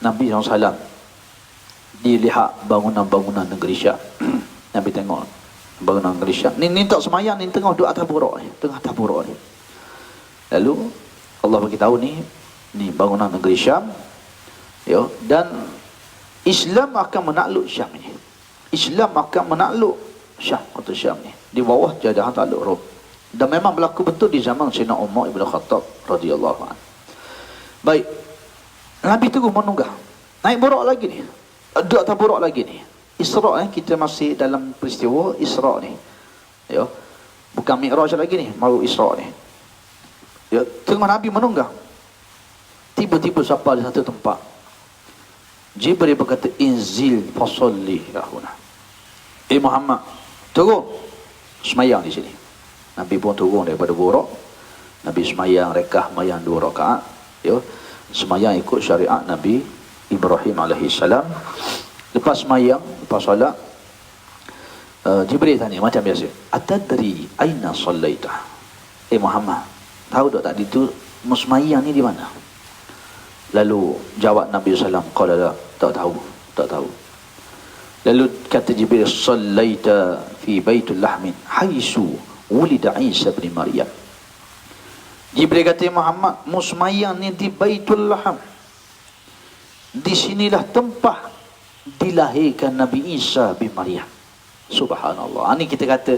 Nabi SAW dilihat bangunan-bangunan negeri Syam, Nabi tengok bangunan negeri Syam. Ni tak semayang, ni tengah duduk atas buruk ni, tengah atas buruk ni. Lalu Allah beritahu ni bangunan negeri Syam, dan Islam akan menakluk Syam ni. Islam akan menakluk Syam atau Syam ni, di bawah jajahan takluk Rom. Dan memang berlaku betul di zaman Sayyidina Umar Ibn Khattab radhiyallahu anhu. Baik, Nabi terus menunggah, naik buruk lagi ni, duduk atas buruk lagi ni. Isra ni, kita masih dalam peristiwa Isra ni. Bukan Mi'raj lagi ni, baru Isra ni. Tengah Nabi menunggah, tiba-tiba sampai di satu tempat, Jibril berkata, inzil fasalli lahuna. Muhammad, turun semayang di sini. Nabi pun turun daripada buruk. Nabi semayang rekah, semayang 2 rakaat. Semayang ikut syariat Nabi Ibrahim alaihissalam. Lepas semayang, lepas solat, Jibril tanya macam biasa, atadri aina sallaita? Muhammad, tahu tak tadi tu semayang ni di mana? Lalu jawab Nabi SAW, qala la, tak tahu. Lalu kata Jibril, sallaita fi baitul lahmin haisu wulida Isa bin Maryam. Jibril kata, Muhammad, musmayang ni di Baitul Laham. Di sinilah tempat dilahirkan Nabi Isa bin Maryam. Subhanallah. Ini kita kata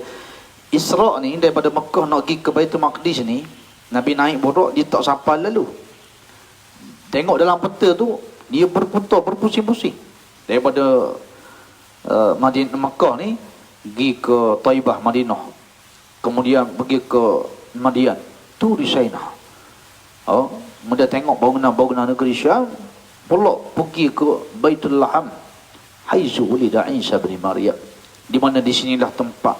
Isra ni, daripada Mekah nak pergi ke Baitul Maqdis ni, Nabi naik buruk, dia tak sampai lalu. Tengok dalam peta tu, dia berputar, berpusing-pusing. Daripada Madinah, Mekah ni pergi ke Taibah, Madinah, kemudian pergi ke Madian, tu di China. Kemudian tengok bangunan-bangunan negeri Syam, pulak pergi ke Baitul Laham, haizu wulida Isa bin Maryam, di mana di sinilah tempat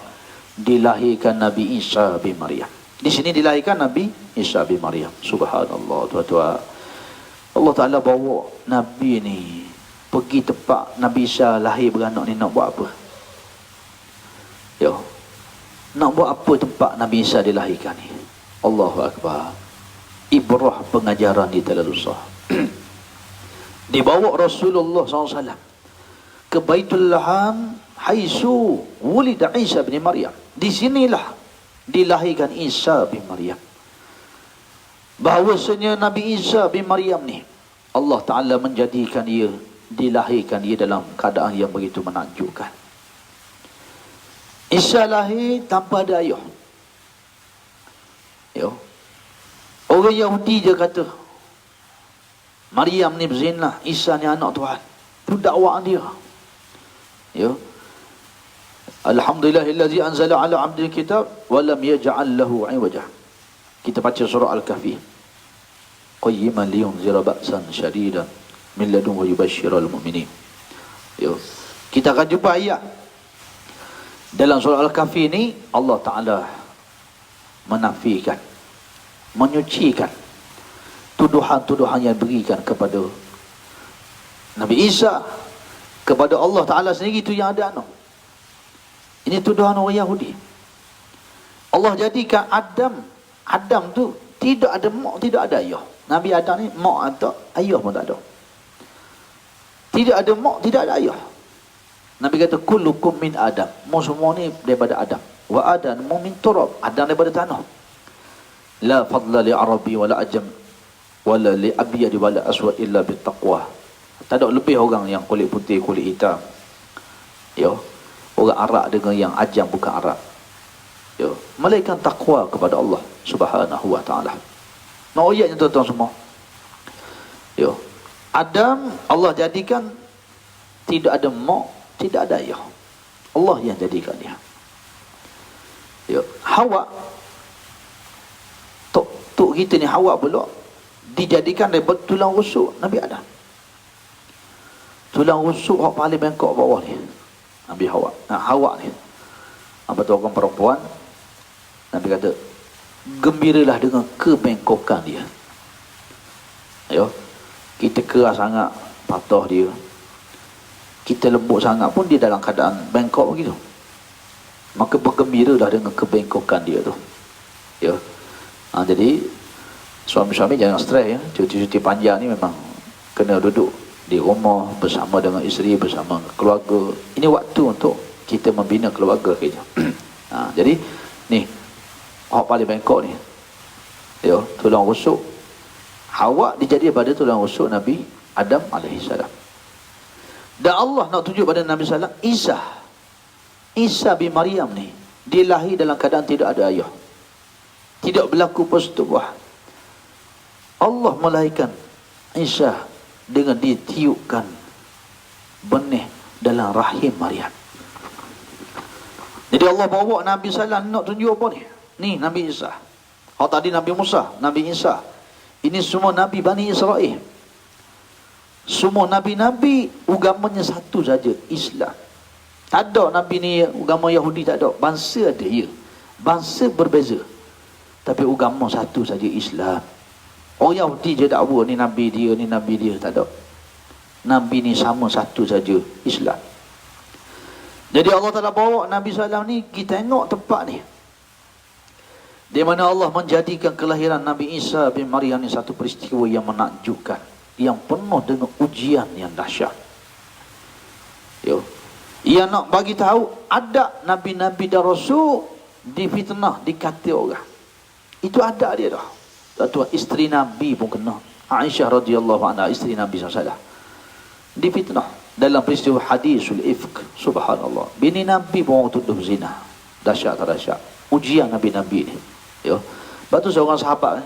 dilahirkan Nabi Isa bin Maryam. Di sini dilahirkan Nabi Isa bin Maryam. Subhanallah tuan-tuan. Allah Ta'ala bawa Nabi ni pergi tempat Nabi Isa lahir beranak ni, nak buat apa? Nak buat apa tempat Nabi Isa dilahirkan ni? Allahu Akbar. Ibrah pengajaran di Talalusah. Dibawa Rasulullah SAW ke Baitul Laham, haisu wulida Isa bin Maryam. Di sinilah dilahirkan Isa bin Maryam. Bahawasanya Nabi Isa bin Maryam ni, Allah Ta'ala menjadikan dia, dilahirkan dia dalam keadaan yang begitu menakjubkan. Isa lahir tanpa ada ayah. Orang Yahudi je kata Maryam ni berzinah, Isa ni anak Tuhan. Itu dakwaan dia. Alhamdulillahillazi anzala ala abdil kitab wa lam yaj'al lahu 'iwaja. Kita baca surah Al-Kahfi. qayyiman liyunzira ba'san syadidan min ladun wa yubashshiral mu'minin. Yo, kita akan jumpa ayat dalam surah Al-Kahfi ini. Allah Ta'ala menafikan, menyucikan tuduhan-tuduhan yang diberikan kepada Nabi Isa, kepada Allah Ta'ala sendiri. Itu yang ada ini tuduhan orang Yahudi. Allah jadikan Adam tu tidak ada mak, tidak ada ayah. Nabi Adam ni mak atau ayah pun tak ada. Tidak ada mak, tidak ada ayah. Nabi kata kullukum min Adam. Semua ni daripada Adam. Wa Adam min turab. Adam daripada tanah. La fadla li Arabi wala ajam wala li abyad wala aswad illa bit taqwa. Tak ada lebih orang yang kulit putih, kulit hitam. Ya. Orang Arab dengan yang ajam bukan Arab. Ya. Melainkan takwa kepada Allah Subhanahu wa ta'ala. Nak ayatnya tuan-tuan semua. Ya. Adam Allah jadikan tidak ada mak, tidak ada ayah. Allah yang jadikan dia. Ya. Hawa, tok kita ni Hawa pula dijadikan daripada tulang rusuk Nabi Adam. Tulang rusuk yang paling bengkok bawah ni Nabi Hawa. Hawa ni apa tu, orang perempuan. Nabi kata gembiralah dengan kebengkokan dia. Ayo, kita keras sangat patah dia, kita lembut sangat pun dia dalam keadaan bengkok begitu. Maka bergembiralah dengan kebengkokan dia tu. Ya. Jadi suami-suami jangan stres ya. Cuti-cuti panjang ni memang kena duduk di rumah bersama dengan isteri, bersama keluarga. Ini waktu untuk kita membina keluarga kita. Jadi ni orang paling bengkok ni, ya, tulang rusuk. Hawa dijadi pada tulang rusuk Nabi Adam AS. Dan Allah nak tunjuk pada Nabi SAW, Isa bin Maryam ni, dia lahir dalam keadaan tidak ada ayah, tidak berlaku persetubuhan. Allah melahirkan Isa dengan ditiupkan benih dalam rahim Maryam. Jadi Allah bawa Nabi SAW nak tunjuk apa ni? Ni Nabi Isa. Tadi Nabi Musa, Nabi Isa. Ini semua Nabi Bani Israel. Semua Nabi-Nabi agamanya satu saja, Islam. Tak ada Nabi ni agama Yahudi, tak ada. Bangsa ada, ya. Bangsa berbeza. Tapi agama satu saja, Islam. Orang Yahudi je dakwa ni Nabi dia, ni Nabi dia. Tak ada. Nabi ni sama satu saja, Islam. Jadi Allah Ta'ala bawa Nabi SAW ni, kita tengok tempat ni, di mana Allah menjadikan kelahiran Nabi Isa bin Maryam ni satu peristiwa yang menakjubkan, yang penuh dengan ujian yang dahsyat. Yo, ia nak bagi tahu ada nabi-nabi dan rasul difitnah, dikata orang. Itu ada dia dah. Satu isteri Nabi pun kena. Aisyah radhiyallahu anha, isteri Nabi SAW, difitnah dalam peristiwa hadisul ifk. Subhanallah. Bini Nabi pun orang tuduh zina. Dahsyat tak dahsyat. Ujian Nabi-Nabi ni. Ya. Lepas tu seorang sahabat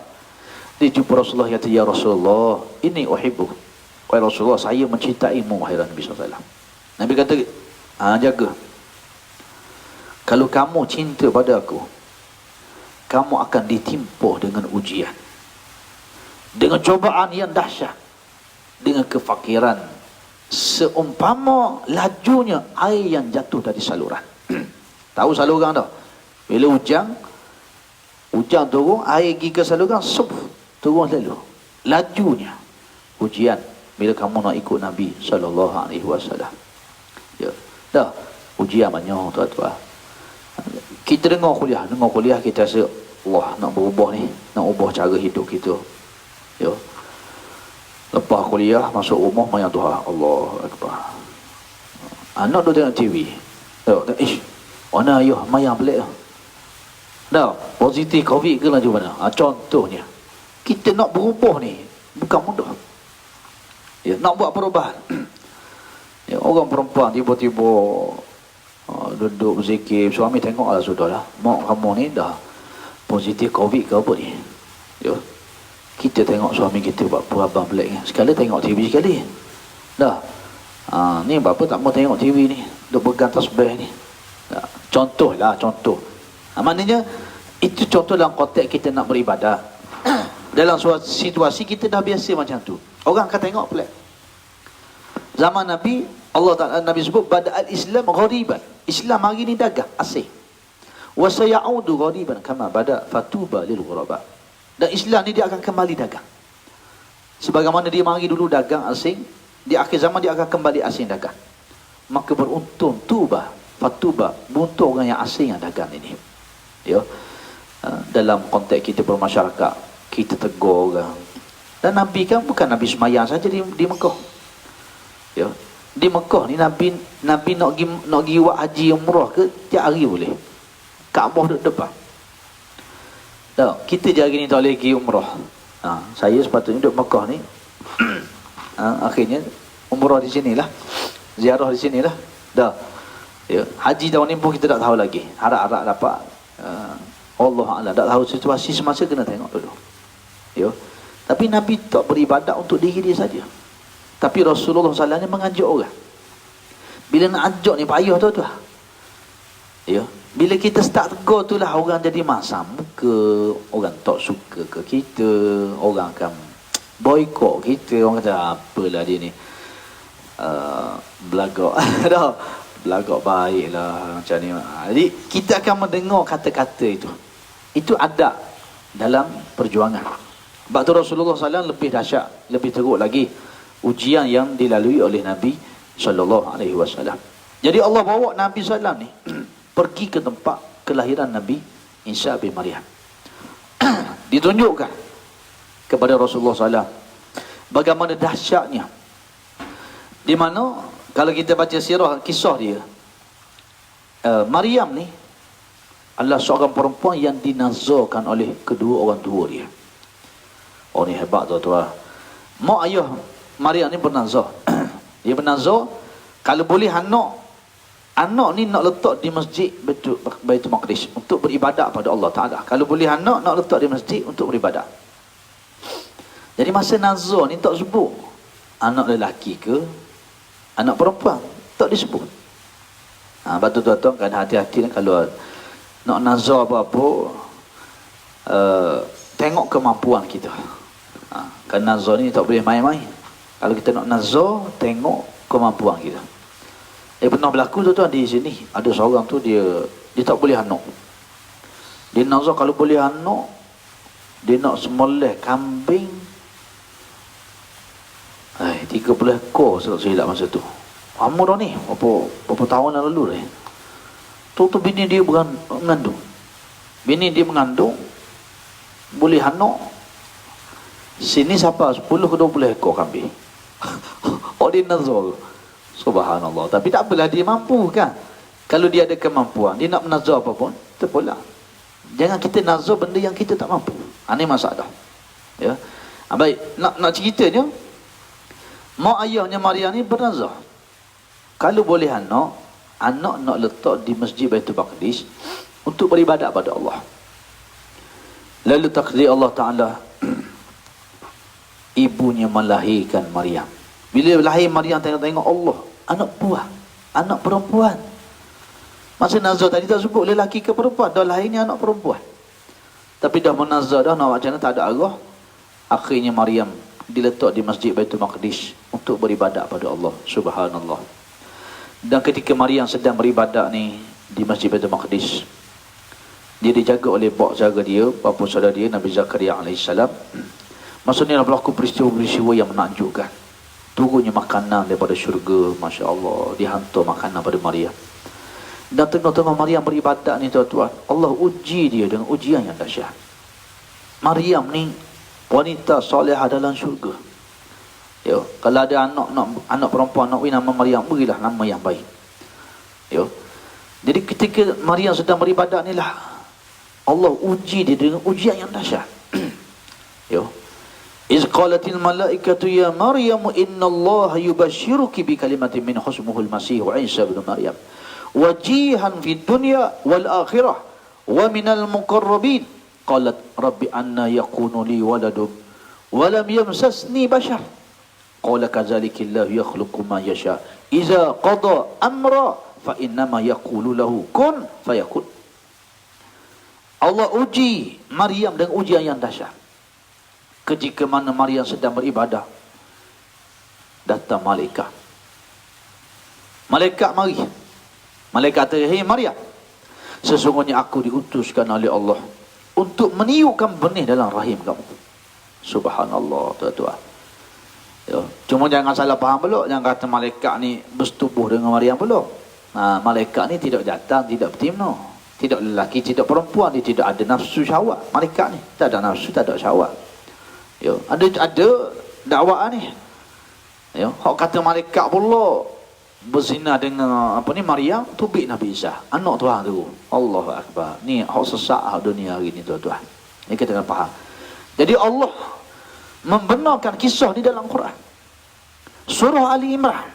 dia jumpa Rasulullah, kata, ya Rasulullah, ini uhibbu. Wahai Rasulullah, saya mencintaimu, wahai Nabi SAW. Nabi kata, jaga. Kalau kamu cinta pada aku, kamu akan ditimpa dengan ujian, dengan cobaan yang dahsyat, dengan kefakiran, seumpama lajunya air yang jatuh dari saluran. Tahu saluran dah? Bila hujan turun, air pergi ke saluran, turun lalu. Lajunya ujian bila kamu nak ikut Nabi SAW. Ya, dah ujian banyak tuan-tuan. Kita dengar kuliah kita rasa Allah nak berubah ni, nak ubah cara hidup kita. Ya. Lepas kuliah masuk rumah mayang Tuhan, Allah Akbar. Anak tu tengok TV. Tengok, mana ayah mayang pelik lah. Dah, positif COVID ke laju mana? Contohnya, kita nak berubah ni bukan mudah. Ya, nak buat perubahan. Ya, orang perempuan tiba-tiba duduk berzikir, suami tengoklah sudahlah, mak kamu ni dah positif COVID ke apa ni? Ya, kita tengok suami kita buat perabang pelik ni. Sekali tengok TV sekali. Dah, ni bapa tak mau tengok TV ni, duk pegang tasbih ni. Contoh. Maknanya itu contoh dalam konteks kita nak beribadah. Dalam suatu situasi kita dah biasa macam tu, orang akan tengok pelik. Zaman Nabi, Allah Ta'ala, Nabi sebut bada'al Islam ghariban, Islam hari ni dagang, asing. Wa sayaudu ghariban kama bada fatuba lil ghuraba. Dan Islam ni dia akan kembali dagang. Sebagaimana dia mari dulu dagang asing, di akhir zaman dia akan kembali asing dagang. Maka beruntung, tuba, fatuba, beruntung orang yang asing yang dagang ini. Ya. Dalam konteks kita bermasyarakat, kita tegur orang. Dan Nabi kan bukan Nabi semayang saja di Mekah. Ya. Di Mekah ni Nabi nak pergi buat haji umrah ke tiap hari boleh. Kaabah duduk depan. Tak, kita je hari ni tak boleh pergi umrah. Saya sepatutnya duduk Mekah ni. Akhirnya umrah di sinilah. Ziarah di sinilah. Dah. Ya, haji tahun ni pun kita tak tahu lagi. Harap-harap dapat. Allah Allah, tak tahu situasi semasa, kena tengok dulu. Ya. Tapi Nabi tak beribadat untuk diri dia saja. Tapi Rasulullah SAW ni mengajak orang. Bila nak ajak ni payah tu. Ya. Bila kita start tegur tu lah orang jadi masam muka, orang tak suka ke kita, orang akan boykot kita, orang kata apalah dia ni. Belagak. Dah. Belagak baiklah macam ni. Jadi kita akan mendengar kata-kata itu. Itu adab dalam perjuangan. Sebab tu Rasulullah SAW lebih dahsyat, lebih teruk lagi ujian yang dilalui oleh Nabi SAW. Jadi Allah bawa Nabi SAW ni pergi ke tempat kelahiran Nabi Isa bin Maryam. Ditunjukkan kepada Rasulullah SAW bagaimana dahsyatnya. Di mana kalau kita baca sirah, kisah dia, Maryam ni adalah seorang perempuan yang dinazarkan oleh kedua orang tua dia. Oh ni hebat tuan-tuan. Mak ayah Maryam ni bernazar. Dia bernazar kalau boleh anak ni nak letak di masjid Baitul Maqdis untuk beribadat pada Allah Ta'ala. Kalau boleh anak nak letak di masjid untuk beribadat. Jadi masa nazar ni tak sebut anak lelaki ke anak perempuan, tak disebut. Sebab tu tuan-tuan kena hati-hati kalau nak nazar apa-apa, tengok kemampuan kita. Kerana nazar ni tak boleh main-main. Kalau kita nak nazar, tengok kemampuan kita. Pernah berlaku tuan-tuan di sini, ada seorang tu dia tak boleh anak. Dia nazar kalau boleh anak, dia nak sembelih kambing 30 ekor silap masa tu. Lama dah ni, berapa tahun yang lalu dah. Tu bini dia mengandung. Bini dia mengandung, boleh anak. Sini siapa 10 ke 20 ekor kambing. Oh dia nazar. Subhanallah. Tapi tak apalah, dia mampu kan. Kalau dia ada kemampuan, dia nak menazar apa pun, terpulang. Jangan kita nazar benda yang kita tak mampu. Ini masalah. Ya. Baik, nak ceritanya, mak ayahnya Maryam ni bernazar. Kalau boleh anak nak letak di masjid Baitul Maqdis untuk beribadat pada Allah. Lalu takdir Allah Ta'ala, ibunya melahirkan Maryam. Bila lahir Maryam, tengok Allah, anak buah, anak perempuan. Masa nazar tadi tak sebut lelaki ke perempuan, dah lahirnya anak perempuan. Tapi dah menazar dah, nak macam mana tak ada arah. Akhirnya Maryam diletak di masjid Baitul Maqdis untuk beribadat pada Allah. Subhanallah. Dan ketika Maryam sedang beribadat ni di masjid Baitul Maqdis, dia dijaga oleh bapa dia, bapa saudara dia, Nabi Zakaria alaihissalam. Maksudnya berlaku peristiwa-peristiwa yang menakjubkan. Turunnya makanan daripada syurga, Masya Allah, dihantar makanan pada Maryam. Dan tengah-tengah Maryam beribadat ni tuan-tuan, Allah uji dia dengan ujian yang dahsyat. Maryam ni wanita solehah dalam syurga. Ya, kalau ada anak perempuan nak beri nama Maryam, berilah nama yang baik. Ya. Jadi ketika Maryam sedang beribadat ni lah, Allah uji dia dengan ujian yang dahsyat. Ya. Iz qalatil malaikatu ya Maryam innallaha yubashshiruki bi kalimatin min husmuhul masih Isa ibn Maryam wajihan fid dunya wal akhirah wa minal muqarrabin. Qalat rabbi anna yakunu li waladun wa lam yamsasni bashar. Qala kadzalika Allah yakhluqu ma yasha. Iza qada amra fa innama yaqulu lahu kun fayakun. Allah uji Maryam dengan ujian yang dahsyat. ketika mana Maryam sedang beribadah, datang malaikat. Malaikat mari. Malaikat kata, "Hei Maryam, sesungguhnya aku diutuskan oleh Allah untuk meniupkan benih dalam rahim kamu." Subhanallah, tuan-tuan. Ya. Cuma jangan salah faham pula, jangan kata malaikat ni bersetubuh dengan Maryam pula. Malaikat ni tidak jantan, tidak betina, tidak lelaki, tidak perempuan, dia tidak ada nafsu syahwat. Malaikat ni tak ada nafsu, tak ada syahwat. Ya, ada dakwaan ni. Ya, hak kata malaikat pula berzina dengan Maryam, tubik Nabi Isa, anak Tuhan tu. Allahu akbar. Ni hak sesak hak dunia hari ni, tuan-tuan. Ni kita kena faham. Jadi Allah membenarkan kisah di dalam Quran. Surah Ali Imran.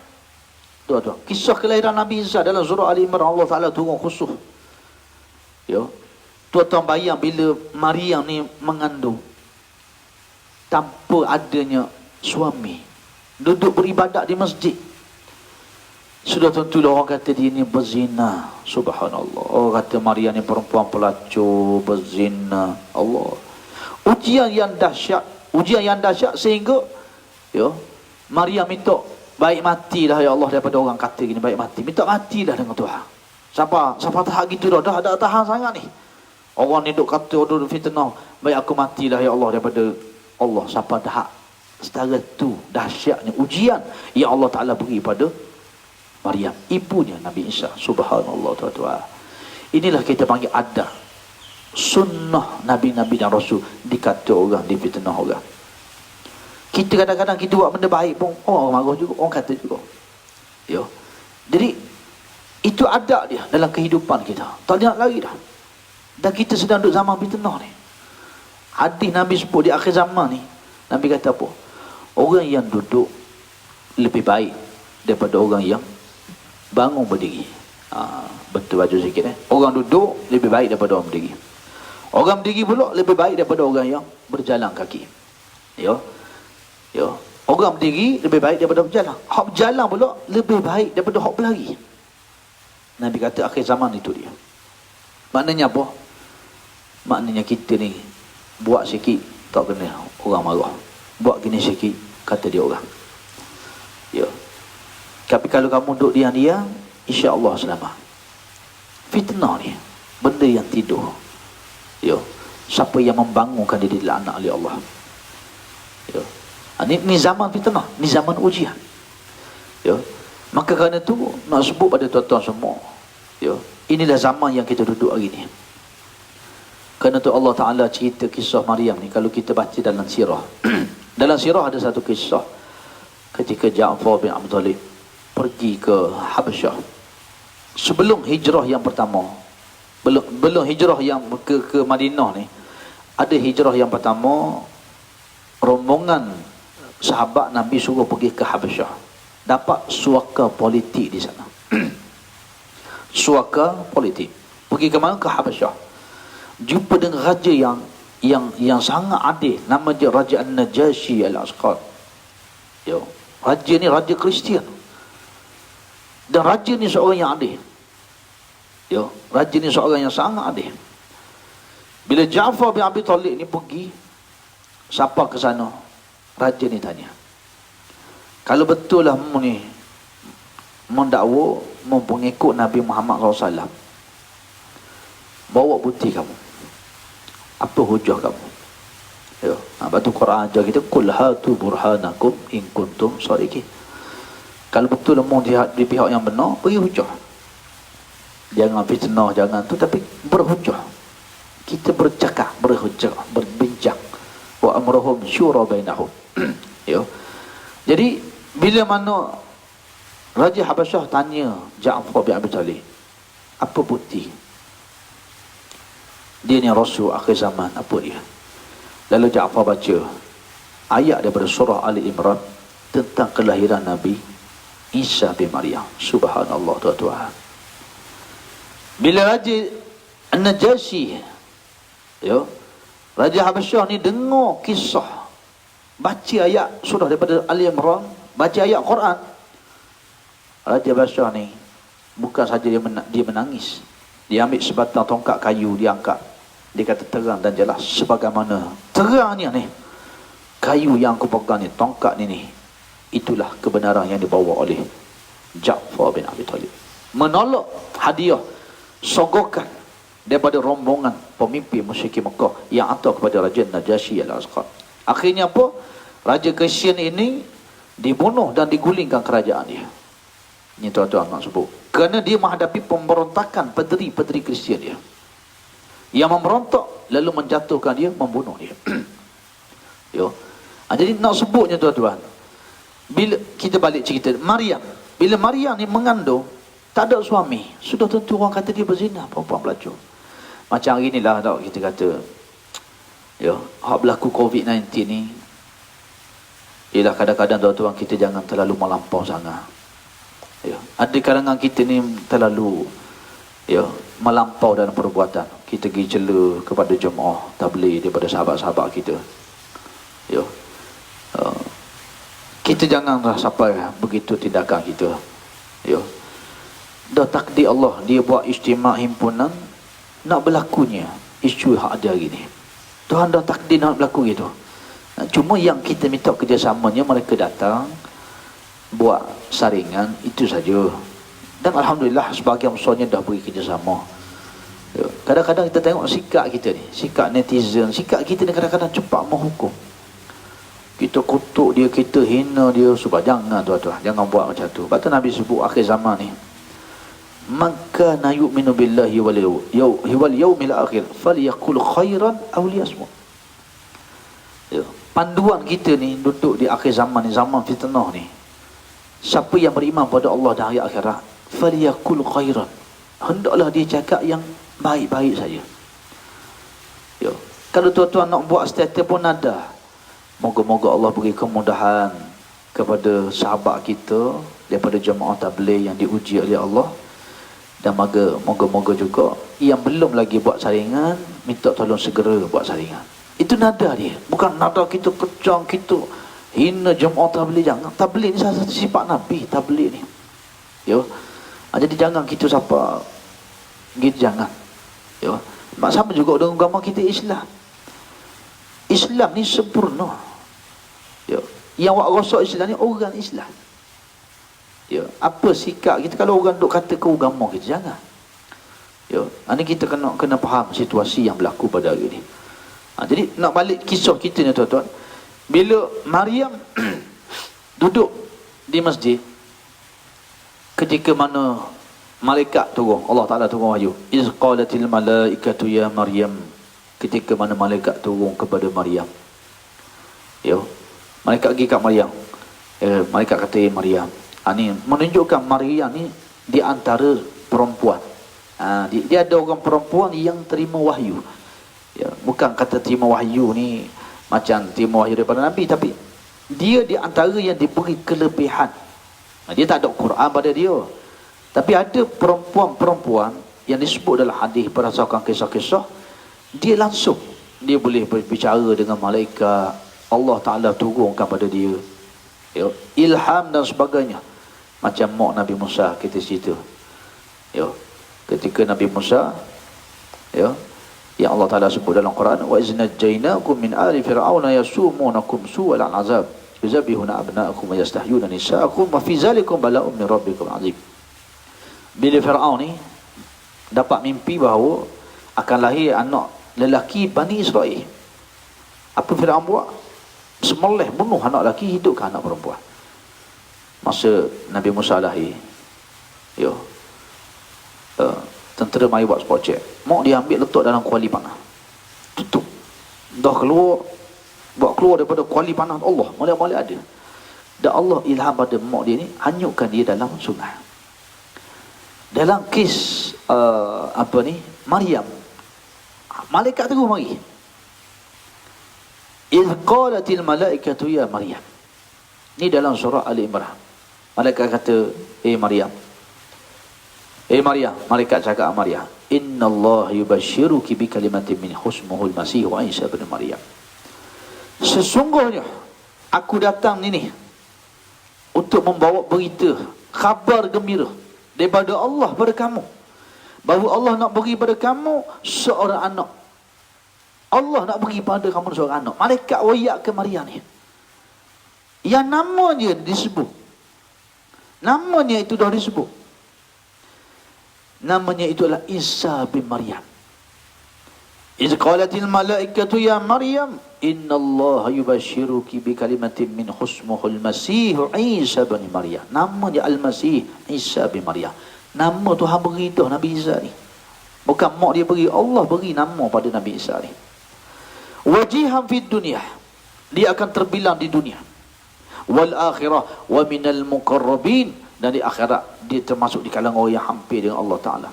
Tuan-tuan, kisah kelahiran Nabi Isa dalam surah Ali Imran, Allah Taala turun khusus. Ya. Tuan-tuan bayang bila Maryam ni mengandung tanpa adanya suami, duduk beribadat di masjid. Sudah tentulah orang kata dia ni berzina. Subhanallah. Orang kata Maryam ni perempuan pelacur, berzina. Allah. Ujian yang dahsyat sehingga ya, Maryam minta, "Baik matilah ya Allah daripada orang kata gini, baik mati. Minta matilah dengan Tuhan." Siapa tahan gitu dah tahan sangat ni. Orang ni duk kata, duk fitnah, "Baik aku matilah ya Allah daripada Allah." Siapa dah setara tu dahsyatnya ujian yang Allah Taala beri pada Maryam, ibunya Nabi Isa. Subhanallah, tuan-tuan. Inilah kita panggil adab sunnah Nabi-Nabi dan Rasul. Dikata orang, difitnah orang. Kita kadang-kadang kita buat benda baik pun orang marah juga, orang kata juga. Ya. Jadi itu adab dia dalam kehidupan kita. Tak nak lari dah. Dan kita sedang duduk zaman fitnah ni. Hadis Nabi sebut di akhir zaman ni, Nabi kata apa? Orang yang duduk lebih baik daripada orang yang bangun berdiri. Betul baju sikit. Orang duduk lebih baik daripada orang berdiri. Orang berdiri pula lebih baik daripada orang yang berjalan kaki. Ya. Orang berdiri lebih baik daripada berjalan. Hak berjalan pula lebih baik daripada hak berlari. Nabi kata akhir zaman itu dia. Maknanya apa? Maknanya kita ni buat sikit tak kena orang marah. Buat gini sikit kata dia orang. Ya. Tapi kalau kamu duduk diam-diam, insya-Allah selamat. Fitnah ni benda yang tidur. Ya. Siapa yang membangunkan dia dilaknat oleh Allah. Ya. Ni zaman fitnah, ni zaman ujian. Ya. Maka kerana tu nak sebut pada tuan-tuan semua, ya, inilah zaman yang kita duduk hari ni. Kerana tu Allah Taala cerita kisah Maryam ni kalau kita baca dalam sirah. Dalam sirah ada satu kisah ketika Ja'far bin Abi Talib pergi ke Habasyah. Sebelum hijrah yang pertama, belum hijrah yang ke Madinah ni, ada hijrah yang pertama, rombongan sahabat Nabi suruh pergi ke Habasyah. Dapat suaka politik di sana. Suaka politik. Pergi ke mana? Ke Habasyah. Jumpa dengan raja yang sangat adil. Nama dia Raja An-Najashi Al-Asqar. Ya. Raja ni raja Kristian. Dan raja ni seorang yang adil. Ya. Raja ni seorang yang sangat adil. Bila Ja'far bin Abi Talib ni pergi, siapa ke sana? Raja ni tanya, kalau betul lah mu ni mendakwa, mu pengikut Nabi Muhammad SAW, bawa bukti kamu. Apa hujah kamu? Ya, batu Quran ajar kita, qul hatu burhanakum in kuntum shadiqin. Kalau betul lah mu di pihak yang benar, beri hujah. Jangan fitnah, jangan tu, tapi berhujah. Kita bercakap, berhujah, berbincang. Wa amruhum syura bainahum. Ya. Jadi bila mana Raja Habasyah tanya Ja'far bin Abi Talib, apa bukti dia ni Rasul akhir zaman, apa dia? Lalu Ja'far baca ayat daripada surah Ali Imran tentang kelahiran Nabi Isa bin Maryam. Subhanallah, tuan-tuan. Bila Raja An-Najashi, ya, Raja Habasyah ni dengar kisah, baca ayat surah daripada Ali Imran, baca ayat Quran, Raja Habasyah ni bukan saja dia menangis. Dia ambil sebatang tongkat kayu, dia angkat. Dia kata terang dan jelas sebagaimana terangnya ni kayu yang aku pegang ni, tongkat ni, itulah kebenaran yang dibawa oleh Ja'far bin Abi Talib. Menolak hadiah sogokan daripada rombongan pemimpin musyrikin Mekah yang hantar kepada Raja Najasyi Al-Asqar. Akhirnya apa? Raja Kristian ini dibunuh dan digulingkan kerajaan dia. Ini tuan-tuan nak sebut. Kerana dia menghadapi pemberontakan pederi-pederi Kristian dia. Yang memberontak lalu menjatuhkan dia, membunuh dia. Yo. Jadi nak sebutnya tuan-tuan, bila kita balik cerita Maryam, bila Maryam ni mengandung, tak ada suami, sudah tentu orang kata dia berzina, perempuan pelacur. Macam hari ni lah tak, kita kata ya, hak berlaku COVID-19 ni ialah kadang-kadang tuan-tuan kita jangan terlalu melampau sangat. Ya, ada kalangan kita ni terlalu ya melampau dalam perbuatan. Kita pergi cela kepada jemaah tabligh daripada sahabat-sahabat kita. Ya. Kita janganlah sampai begitu tindakan kita. Ya. Dah takdir Allah, dia buat istimewa himpunan, nak berlakunya isu hak ada hari ni. Tuhan dah takdir nak berlaku gitu. Cuma yang kita minta kerjasamanya, mereka datang buat saringan, itu saja. Dan Alhamdulillah sebahagian besarnya dah beri kerjasama. Ya. Kadang-kadang kita tengok sikap kita ni, sikap netizen, sikap kita ni kadang-kadang cepat menghukum. Kita kutuk dia, kita hina dia, sebab jangan tuan-tuan, jangan buat macam tu. Sebab tu Nabi sebut akhir zaman ni, maka na yu'minu billahi wal yawmil akhir falyaqul khairan aw liyasmut. Ya, panduan kita ni duduk di akhir zaman ni, zaman fitnah ni. Siapa yang beriman pada Allah dan hari akhirat, falyaqul khairan, hendaklah dia cakap yang baik-baik saja. Ya, kalau tuan-tuan nak buat status pun ada. Moga-moga Allah beri kemudahan kepada sahabat kita daripada jemaah tabligh yang diuji oleh Allah. Dan moga-moga juga yang belum lagi buat saringan, minta tolong segera buat saringan. Itu nada dia. Bukan nada kita kecang, kita hina jemaah tabligh. Jangan. Tabligh ni salah satu sifat Nabi, tabligh ni. Ya. Jadi jangan kita siapa gitu, jangan. Ya. Sama juga dengan agama kita Islam. Islam ni sempurna. Ya. Yang wak rosak Islam ni orang Islam. Ya, apa sikap kita kalau orang duk kata ke agama kita, jangan. Ya, ini kita kena faham situasi yang berlaku pada hari ni. Jadi nak balik kisah kita ni tuan-tuan. Bila Maryam duduk di masjid, ketika mana malaikat turun, Allah Taala turun wahyu. Iz qalatil malaikatu ya Maryam. Ketika mana malaikat turun kepada Maryam. Ya. Malaikat pergi kat Maryam. Malaikat kata, Maryam. Ni menunjukkan Maryam ni di antara perempuan. Dia ada orang perempuan yang terima wahyu. Ya, bukan kata terima wahyu ni macam terima wahyu daripada Nabi, tapi dia di antara yang diberi kelebihan. Dia tak ada Quran pada dia. Tapi ada perempuan-perempuan yang disebut dalam hadis berdasarkan kisah-kisah, dia langsung dia boleh berbicara dengan malaikat. Allah Ta'ala turunkan pada dia ya, ilham dan sebagainya. Macam mak Nabi Musa kita cerita ya, ketika Nabi Musa ya, yang Allah Ta'ala sebut dalam Quran, wa iznajjainakum min ali fir'auna yasumunakum su'al azab yuzabihuna abna'akum wa yastahyuna nisa'akum wa fi zalikum bala'un min rabbikum azim. Bila Fir'aun ni dapat mimpi bahawa akan lahir anak lelaki Bani Israel, apa Fir'aun buat? Semelih, bunuh anak lelaki, hidupkan anak perempuan. Masa Nabi Musa lahir, ya, tentera mari buat spot check. Mak dia ambil letak dalam kuali panah, tutup. Dah keluar, buat keluar daripada kuali panah Allah, mula-mula ada. Dan Allah ilham pada mak dia ni, hanyutkan dia dalam sungai. Dalam kes Maryam, malaikat terus mari. Iz qalatil malaikatu ya Maryam. Ini dalam surah Ali Imran. Malaikat kata, Maryam. Maryam, malaikat cakap Maryam, innallaha yubashshiruki bi kalimatin min husmuhul masih wa Isa bin Maryam. Sesungguhnya aku datang ini untuk membawa berita, khabar gembira daripada Allah pada kamu, bahawa Allah nak beri pada kamu seorang anak. Allah nak beri pada kamu seorang anak. Malaikat wayak ke Maryam ni. yang namanya disebut. Namanya itu dah disebut. Namanya itu adalah Isa bin Maryam. Iz qalatil malaikatu ya Maryam innallaha yubashshiruki bi kalimatin min husmuhul Masih Isa bin Maryam. Namanya Al-Masih Isa bin Maryam. Nama Tuhan beri dah Nabi Isa ni. Bukan mak dia beri, Allah beri nama pada Nabi Isa ni. Wajihan fid dunia. Dia akan terbilang di dunia. Wal akhirah wa minal muqarrabin, dan di akhirat dia termasuk di kalangan orang yang hampir dengan Allah Taala.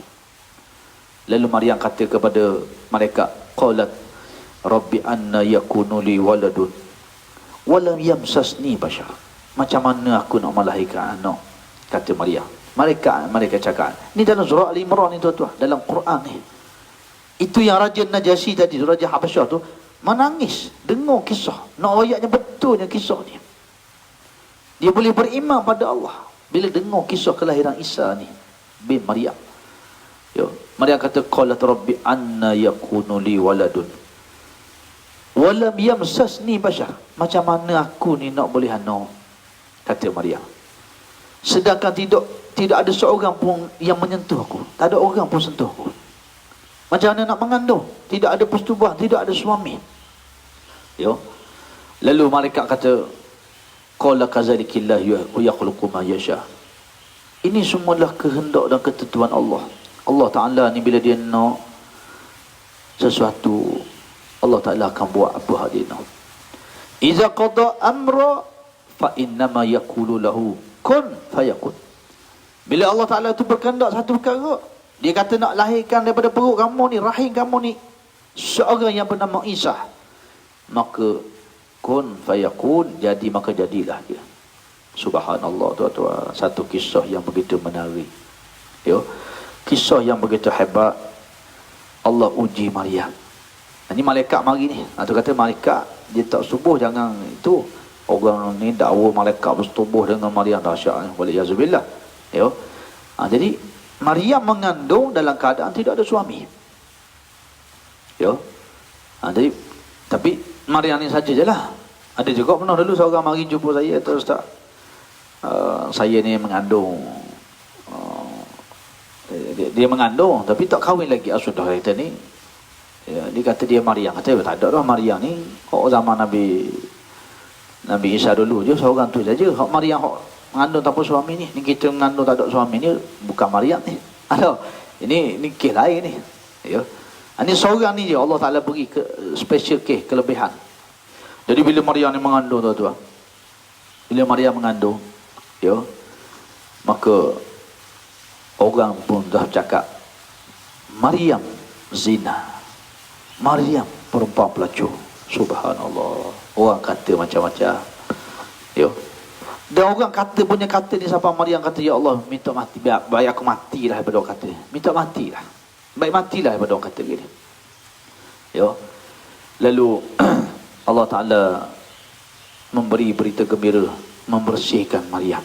Lalu Maryam kata kepada malaikat, qalat rabbi anna yakunu li waladun wa lam yamsasni bashar. Macam mana aku nak melahirkan anak? Kata Maryam. Malaikat cakap. Ni dalam surah Al-Imran ni tuan-tuan, dalam Quran ni. Itu yang Raja Najasyi tadi, Raja Habasyah tu menangis dengar kisah. Nak ayatnya betulnya kisah ni. Dia boleh beriman pada Allah bila dengar kisah kelahiran Isa ni bin Maryam. Yo, Maryam kata qalat rabbi anna yakunu li waladun wa lam yamsasni bashar. Macam mana aku ni nak boleh anak? Kata Maryam. Sedangkan tidak ada seorang pun yang menyentuh aku. Tak ada orang pun sentuh aku. Macam mana nak mengandung? Tidak ada persetubuhan, tidak ada suami. Yo. Lalu malaikat kata qala kazalikillah yakhluqu ma yasha. Ini semualah kehendak dan ketentuan Allah. Allah Ta'ala ni bila dia nak sesuatu, Allah Ta'ala akan buat apa dia nak. Iza qada amra fa innama yaqulu lahu kun fayakun. Bila Allah Ta'ala tu berkehendak satu perkara, dia kata nak lahirkan daripada perut kamu ni, rahim kamu ni, seorang yang bernama Isa, maka kun fayakun, jadi maka jadilah dia. Subhanallah tuan-tuan, satu kisah yang begitu menarik. Yo, kisah yang begitu hebat. Allah uji Maryam. Ini malaikat mari ni. Tu kata malaikat dia tak subuh, jangan itu. Orang ni dakwa malaikat bersetubuh dengan Maryam, dahsyat. Waliyazubillah. Yo. Jadi Maryam mengandung dalam keadaan tidak ada suami. Yo. Jadi tapi Maryam ni saja je lah. Ada juga pernah dulu seorang mari jumpa saya, kata Ustaz, saya ni mengandung. Dia mengandung tapi tak kahwin lagi. Sudah kata ni, dia kata dia Maryam. Kata tak ada dah, Maryam ni kok zaman Nabi Isa dulu je seorang tu saja. Hak Maryam hak mengandung tanpa suami ni kita mengandung tak ada suami ni bukan Maryam ni. Ini kes lain ni. Ya. Ini seorang ni je Allah Ta'ala beri special kes, kelebihan. Jadi bila Maryam ni mengandung tuan-tuan, bila Maryam mengandung, ya, maka orang pun dah cakap Maryam zina, Maryam perempuan pelacur. Subhanallah. Orang kata macam-macam. Ya. Dan orang kata punya kata ni sampai Maryam kata, ya Allah, minta mati, baik aku matilah daripada orang kata. Minta matilah. Baik matilah daripada orang kata gini. Ya. Lalu Allah Ta'ala memberi berita gembira, membersihkan Maryam.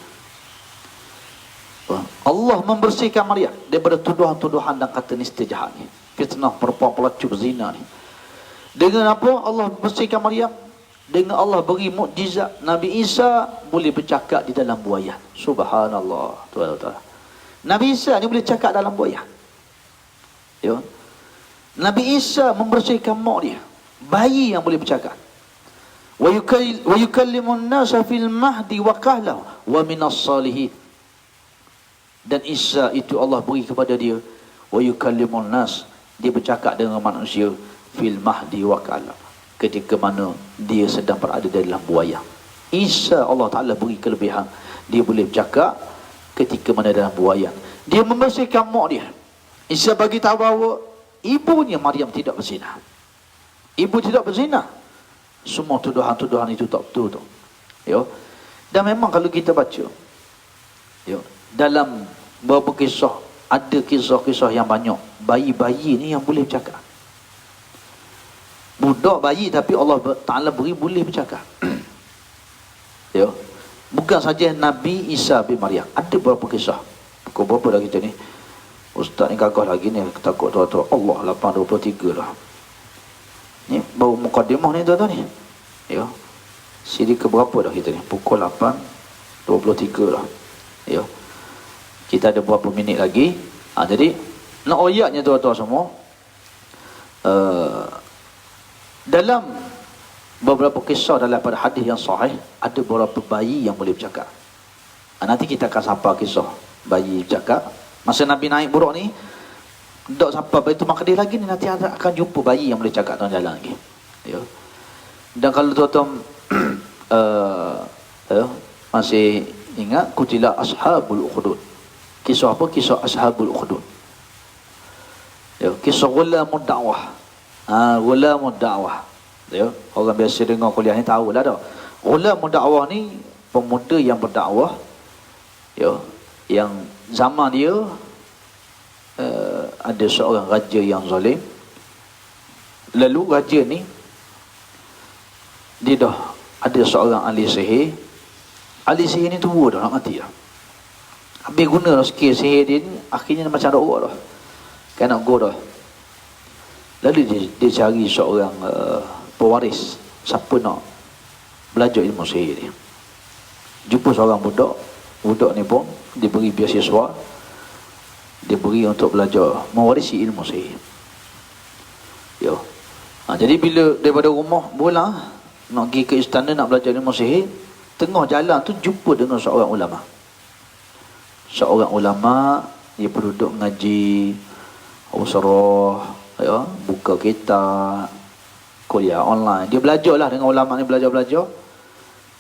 Allah membersihkan Maryam daripada tuduhan-tuduhan dan kata nista jahat ni, fitnah perempuan pelacur zina ni. Dengan apa Allah bersihkan Maryam? Dengan Allah beri mukjizat, Nabi Isa boleh bercakap di dalam buaya. Subhanallah tuan-tuan. Nabi Isa ni boleh cakap dalam buaya. Ya. Nabi Isa membersihkan mak dia, bayi yang boleh bercakap. Wa yukallimun nasa fil mahdi wa kahla wa minas salihin. Dan Isa itu Allah beri kepada dia wa yukallimun nas, dia bercakap dengan manusia fil mahdi wa kahla, ketika mana dia sedang berada dalam buaya. Isa Allah Ta'ala beri kelebihan, dia boleh bercakap ketika mana dalam buaya. Dia membersihkan mak dia. Isa bagi tahu bahawa ibunya Maryam tidak berzina. Ibu tidak berzina. Semua tuduhan-tuduhan itu tak betul tu. Ya. Dan memang kalau kita baca, ya, dalam beberapa kisah, ada kisah-kisah yang banyak bayi-bayi ni yang boleh bercakap. Budak bayi tapi Allah Ta'ala beri boleh bercakap. Ya. Bukan saja Nabi Isa bin Maryam. Ada beberapa kisah. Pukul berapa dah kita ni? Ustaz ni gagah lagi ni, takut tuan-tuan. Allah 8:23 dah. Ni baru mukadimah ni tuan-tuan ni. Ya. Siri ke berapa dah kita ni? Pukul 8.23 dah. Ya. Kita ada berapa minit lagi. Jadi nak ayatnya tuan-tuan semua, dalam beberapa kisah dalam pada hadis yang sahih, ada beberapa bayi yang boleh bercakap. Nanti kita akan sapa kisah bayi bercakap. Masa Nabi naik buruk ni, dok sapa Baitul Maqdis lagi ni, nanti akan jumpa bayi yang boleh cakap dalam jalan lagi. Ya. Dan kalau tuan-tuan masih ingat, kutilah ashabul ukhdud. Kisah apa? Kisah ashabul ukhdud. Ya, kisah ghulamud dakwah. Ghulamud dakwah. Ya, orang biasa dengar kuliah ni tahulah dah. Ghulamud dakwah ni pemuda yang berdakwah, ya, yang zaman dia ada seorang raja yang zalim. Lalu raja ni dia dah ada seorang ahli sihir. Ahli sihir ni tua dah, nak mati dah. Habis guna dah skill sihir dia ni, akhirnya macam doktor dah, kan nak go dah. Lalu dia cari seorang pewaris, siapa nak belajar ilmu sihir dia. Jumpa seorang budak. Budak ni pun diberi beasiswa, diberi untuk belajar mewarisi ilmu sihir. Ya. Jadi bila daripada rumah bola nak pergi ke istana nak belajar ilmu sihir, tengah jalan tu jumpa dengan seorang ulama. Seorang ulama, dia penduduk ngaji, usrah, ya, buka kitab, kuliah online. Dia belajarlah dengan ulama ni, belajar.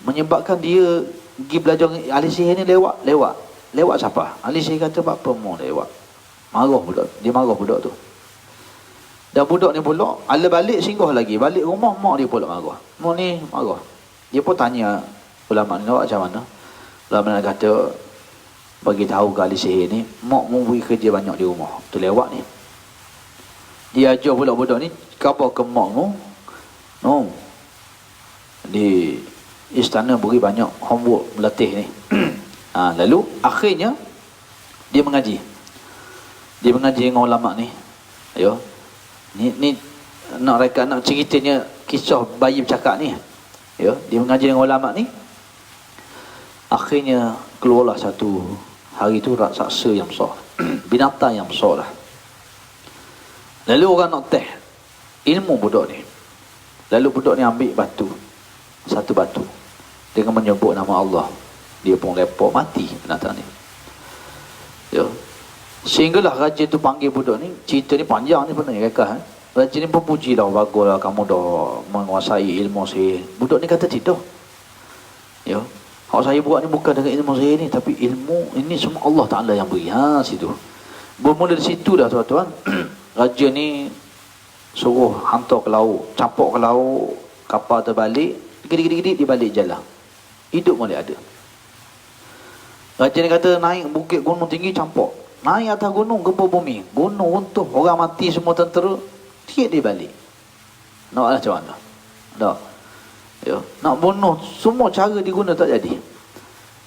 Menyebabkan dia pergi belajar ahli sihir ni lewat siapa? Ahli sihir kata apa mau lewat. Marah budak. Dia marah budak tu. Dan budak ni pula ala balik singgah lagi, balik rumah mak dia pula marah. Mak ni marah. Dia pun tanya ulama ni lewat macam mana. Ulama ni kata bagi tahu ke ahli sihir ni, mak mu beri kerja banyak di rumah. Tu lewat ni. Dia ajar pula budak ni, khabar ke mak mu. No. Di istana beri banyak homework melatih ni. Lalu akhirnya dia mengaji. Dia mengaji dengan ulama ni. Ayo. Ni nak reka nak ceritanya kisah bayi bercakap ni. Ya, dia mengaji dengan ulama ni. Akhirnya keluarlah satu hari tu raksasa yang besar. Binatang yang besar lah. Lalu orang nak teh ilmu budak ni. Lalu budak ni ambil batu. Satu batu. Dengan menyebut nama Allah. Dia pun lepok mati binatang ni. Ya. Sehinggalah raja tu panggil budak ni. Cerita ni panjang ni pernah reka. Raja ni pun puji dah, baguslah kamu dah menguasai ilmu sihir. Budak ni kata tidak. Ya. Hak saya buat ni bukan dengan ilmu sihir ni, tapi ilmu ini semua Allah Ta'ala yang beri. Situ. Bermula dari situ dah tuan-tuan. Raja ni suruh hantar ke laut, campak ke laut, kapal terbalik, gede-gede dia balik jalan. Hidup boleh ada. Raja ni kata naik bukit gunung tinggi campak. Naik atas gunung gempa bumi. Gunung runtuh, orang mati semua tentera. Tiap dia balik. Naklah macam mana? Tak. Ya, nak bunuh semua cara diguna tak jadi.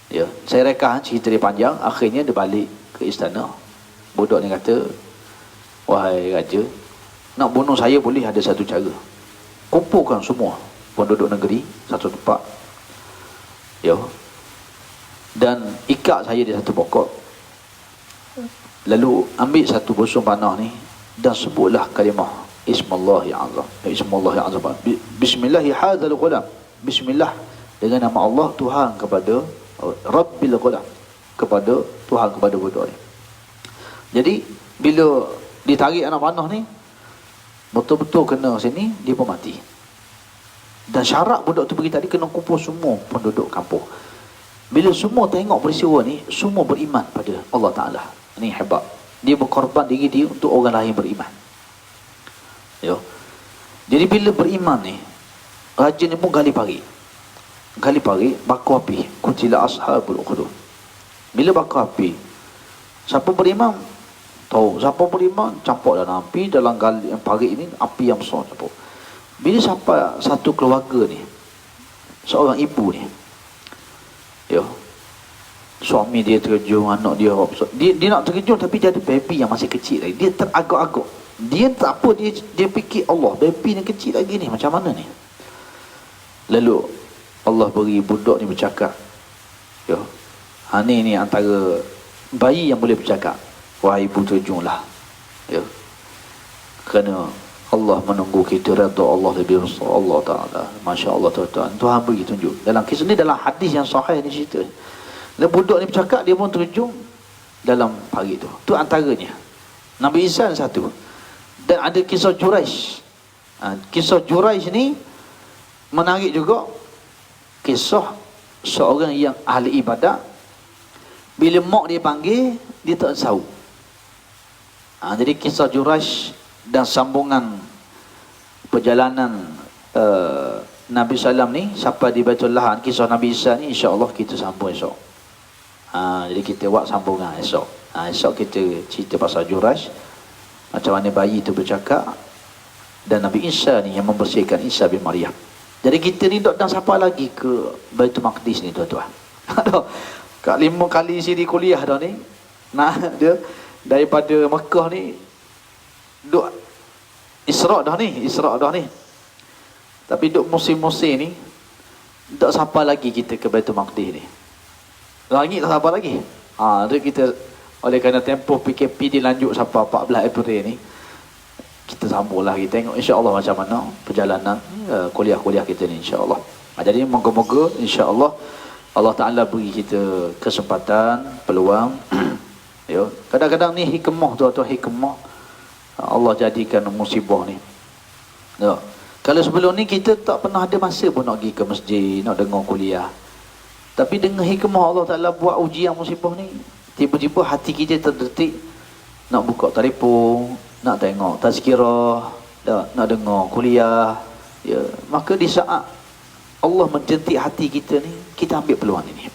Ya, saya reka cerita dia panjang, akhirnya dia balik ke istana. Budak ni kata, wahai raja, nak bunuh saya boleh, ada satu cara. Kumpulkan semua penduduk negeri satu tempat. Ya. Dan ikat saya di satu pokok. Lalu ambil satu busung panah ni dan sebutlah kalimah Ismullahi Azam. Ismullahi Azam. Bismillahi hadzal ghulam. Bismillah dengan nama Allah Tuhan kepada Rabbil ghulam, kepada Tuhan kepada budak ni. Jadi bila ditarik anak panah ni betul-betul kena sini, dia pun mati. Dan syarat budak tu pergi tadi kena kumpul semua penduduk kampung. Bila semua tengok peristiwa ni, semua beriman pada Allah Ta'ala. Ini hebat. Dia berkorban diri dia untuk orang lain beriman. Ya. Jadi bila beriman ni, raja ni pun gali parit. Gali parit, bakar api. Kutila ashabul ukhdud. Bila bakar api, siapa beriman? Tahu. Siapa beriman? Campak dalam api, dalam gali parit ini, api yang besar. Campak. Bila sampai satu keluarga ni, seorang ibu ni, ya, suami dia terjun, anak dia nak terjun, tapi dia ada baby yang masih kecil lagi. Dia teragak-agak. Dia tak apa, dia fikir Allah, baby ni kecil lagi ni, macam mana ni? Lalu Allah beri budak ni bercakap. Ya. Ni antara bayi yang boleh bercakap. Wahai terjunlah. Ya. Kerana Allah menunggu kita redha Allah lebih besar Allah Ta'ala. Masya Allah tuan-tuan. Tuhan beri tunjuk. Dalam kisah ni, dalam hadis yang sahih ni cerita. Bila budak ni bercakap, dia pun terjun dalam pagi tu. Tu antaranya. Nabi Isa satu. Dan ada kisah Juraish. Kisah Juraish ni menarik juga. Kisah seorang yang ahli ibadat, bila mak dia panggil, dia tak tahu. Jadi kisah Juraish dan sambungan perjalanan Nabi Sallam ni sampai di Baitul Lahan, kisah Nabi Isa ni insya-Allah kita sambung esok. Jadi kita buat sambungan esok. Esok kita cerita pasal Juraish, macam mana bayi tu bercakap, dan Nabi Isa ni yang membersihkan Isa bin Maryam. Jadi kita ni dok dan siapa lagi ke Baitul Maqdis ni tuan-tuan. Kak 5 kali siri kuliah dah ni. Nah, dia daripada Mekah ni duk Isra' dah ni, Tapi duk musim-musim ni dok siapa lagi kita ke Baitul Maqdis ni. Lagi tak siapa lagi. Dia kita oleh kerana tempoh PKP dilanjut sampai 14 April ni. Kita sambung lah, kita tengok insya-Allah macam mana perjalanan kuliah-kuliah kita ni insya-Allah. Jadi moga-moga insya-Allah Allah Ta'ala beri kita kesempatan, peluang. Ya, kadang-kadang ni hikmah tuan-tuan, hikmah Allah jadikan musibah ni. Ya. Kalau sebelum ni kita tak pernah ada masa pun nak pergi ke masjid, nak dengar kuliah. Tapi dengan hikmah Allah Ta'ala buat ujian musibah ni, tiba-tiba hati kita terdetik nak buka telefon, nak tengok tazkirah, nak dengar kuliah. Ya, maka di saat Allah menjentik hati kita ni, kita ambil peluang ini.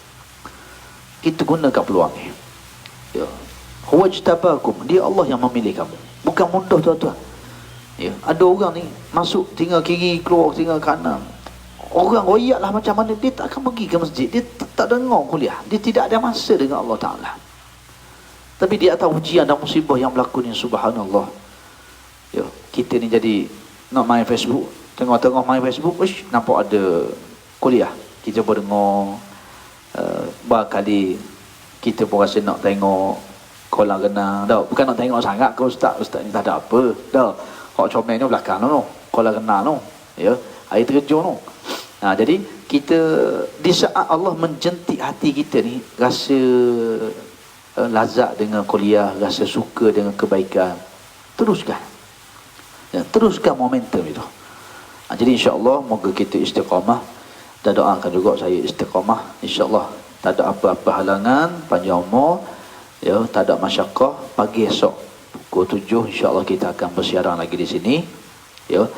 Kita gunakan peluang ni. Ya. Huwajtabakum, dia Allah yang memilih kamu. Bukan mudah tuan-tuan. Ya, ada orang ni masuk tinggal kiri, keluar tinggal kanan. Orang royak lah macam mana, dia tak akan pergi ke masjid, dia tak dengar kuliah, dia tidak ada masa dengan Allah Ta'ala. Tapi di atas ujian dan musibah yang berlaku ni, subhanallah. Ya, kita ni jadi nak main Facebook, tengok-tengok main Facebook, nampak ada kuliah. Kita pun dengar, berkali kita pun rasa nak tengok kolam renang. Bukan nak tengok sangat ke ustaz ni tak ada apa. Hak comel ni belakang tu, kolam renang tu. Ya, air terjun tu. Jadi kita di saat Allah menjentik hati kita ni, rasa lazat dengan kuliah, rasa suka dengan kebaikan, teruskan. Ya, teruskan momentum itu. Jadi insya-Allah moga kita istiqamah, dan doakan juga saya istiqamah insya-Allah. Tak ada apa-apa halangan, panjang umur, ya, tak ada masyarakat. Pagi esok pukul 7 insya-Allah kita akan bersiaran lagi di sini. Ya.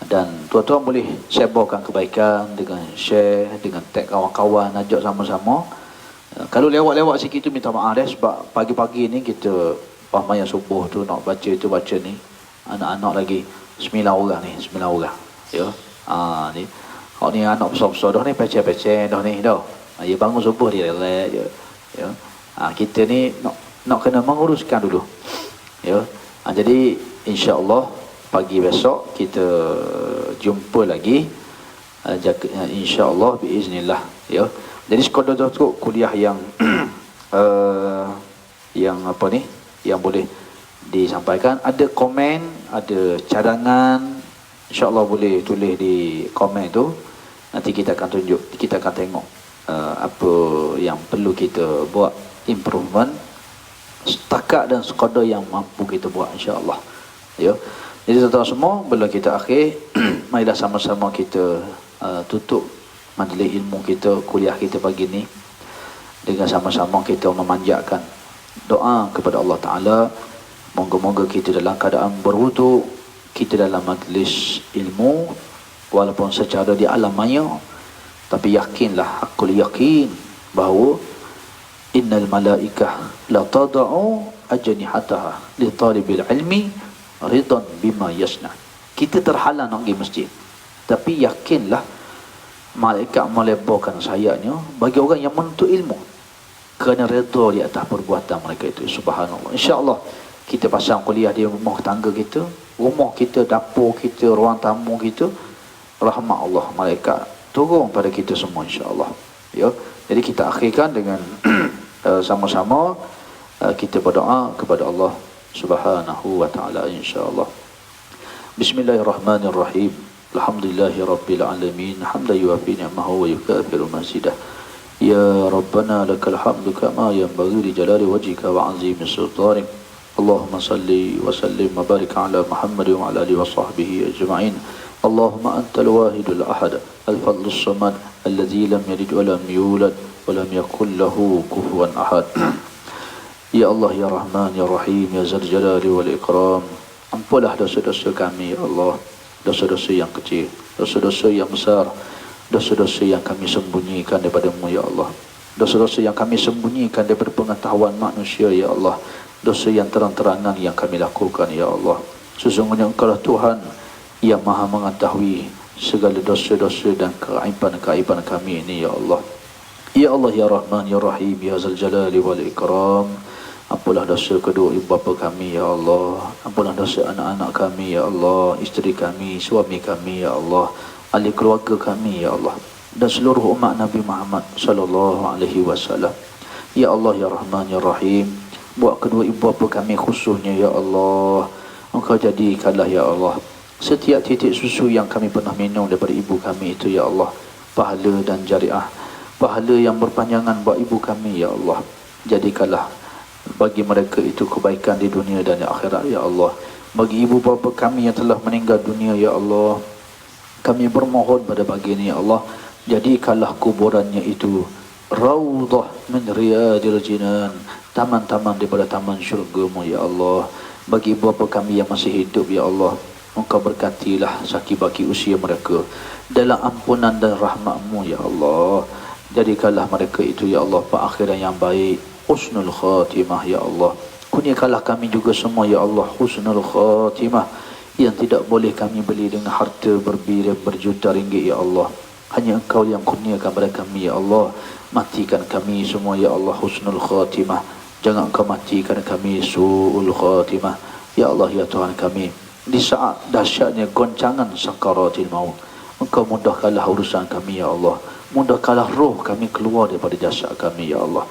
Dan tuan-tuan boleh sebarkan kebaikan dengan share, dengan tag kawan-kawan, ajak sama-sama. Kalau lewat-lewat sikit tu minta maaf sebab pagi-pagi ni kita pahmayang subuh tu nak baca tu baca ni. Anak-anak lagi 9 orang ni, 9 orang. Ya. Ni. Hak ni anak besar-besar dah ni, pecah-pecah dah ni dah. Ya, bangun subuh dia relax je. Ya. Kita ni nak kena menguruskan dulu. Ya. Jadi insya-Allah pagi besok kita jumpa lagi. Insya-Allah biiznillah, ya. Jadi sekadar tu kuliah yang yang apa ni, yang boleh disampaikan. Ada komen, ada cadangan, insya-Allah boleh tulis di komen tu. Nanti kita akan tunjuk, kita akan tengok apa yang perlu kita buat improvement setakat dan sekadar yang mampu kita buat insya-Allah. Ya. Jadi tuan-tuan semua, bila kita akhir, marilah sama-sama kita tutup majlis ilmu kita, kuliah kita pagi ni dengan sama-sama kita memanjatkan doa kepada Allah Ta'ala. Moga-moga kita dalam keadaan berwuduk, kita dalam majlis ilmu, walaupun secara di alam maya, tapi yakinlah, aku yakin bahawa innal malaikah la tada'u ajnihataha li talibil ilmi ridan bima yasna. Kita terhalang nak pergi masjid, tapi yakinlah malaikat melebarkan sayapnya bagi orang yang menuntut ilmu kerana redha di atas perbuatan mereka itu. Subhanallah. InsyaAllah kita pasang kuliah di rumah tangga kita, rumah kita, dapur kita, ruang tamu kita, rahmat Allah, malaikat turun pada kita semua insya-Allah. Ya. Jadi kita akhirkan dengan sama-sama kita berdoa kepada Allah Subhanahu wa taala insya-Allah. Bismillahirrahmanirrahim. Alhamdulillahirabbil alamin. Hamdan yuwafi ni'amahu wa yukafiru mazidah. Ya Rabbana lakal hamdu kama yanbaghi li jalali wajhika wa 'azimi sultanik. Allahumma salli wa sallim wa barik ala Muhammad wa ala alihi wa sahbihi ajma'in. Allahumma antal wahidul ahad al-fadlus samad alladzi lam yalid wa lam yulad wa lam yakul lahu kufuwan ahad. Ya Allah ya Rahman ya Rahim ya Zal Jalali wal Ikram. Ampunlah dosa-dosa kami ya Allah, dosa-dosa yang kecil, dosa-dosa yang besar, dosa-dosa yang kami sembunyikan daripada-Mu ya Allah, dosa-dosa yang kami sembunyikan daripada pengetahuan manusia ya Allah, dosa yang terang-terangan yang kami lakukan ya Allah. Sesungguhnya Engkau lah Tuhan yang Maha mengetahui segala dosa-dosa dan keaiban-keaiban kami ini ya Allah. Ya Allah ya Rahman ya Rahim ya Zal Jalali wal Ikram. Ampunlah dosa kedua ibu bapa kami ya Allah, ampunlah dosa anak-anak kami ya Allah, isteri kami, suami kami ya Allah, ahli keluarga kami ya Allah, dan seluruh umat Nabi Muhammad sallallahu alaihi wasallam. Ya Allah ya Rahman ya Rahim, buat kedua ibu bapa kami khususnya ya Allah, Engkau jadikanlah ya Allah setiap titik susu yang kami pernah minum daripada ibu kami itu ya Allah, pahala dan jariah, pahala yang berpanjangan buat ibu kami ya Allah. Jadikanlah bagi mereka itu kebaikan di dunia dan di akhirat ya Allah. Bagi ibu bapa kami yang telah meninggal dunia ya Allah, kami bermohon pada pagi ini ya Allah, jadikanlah kuburannya itu raudhah min riyadil jinan, taman-taman daripada taman syurga-Mu ya Allah. Bagi ibu bapa kami yang masih hidup ya Allah, Engkau berkatilah sakit-baki usia mereka dalam ampunan dan rahmat-Mu ya Allah. Jadikanlah mereka itu ya Allah perakhiran yang baik, husnul khatimah ya Allah. Kurniakanlah kami juga semua ya Allah husnul khatimah yang tidak boleh kami beli dengan harta berjuta ringgit ya Allah. Hanya Engkau yang kurniakan kepada kami ya Allah. Matikan kami semua ya Allah husnul khatimah. Jangan Engkau matikan kami su'ul khatimah ya Allah ya Tuhan kami. Di saat dahsyatnya goncangan sakaratil maut, Engkau mudahkanlah urusan kami ya Allah. Mudahkanlah roh kami keluar daripada jasad kami ya Allah.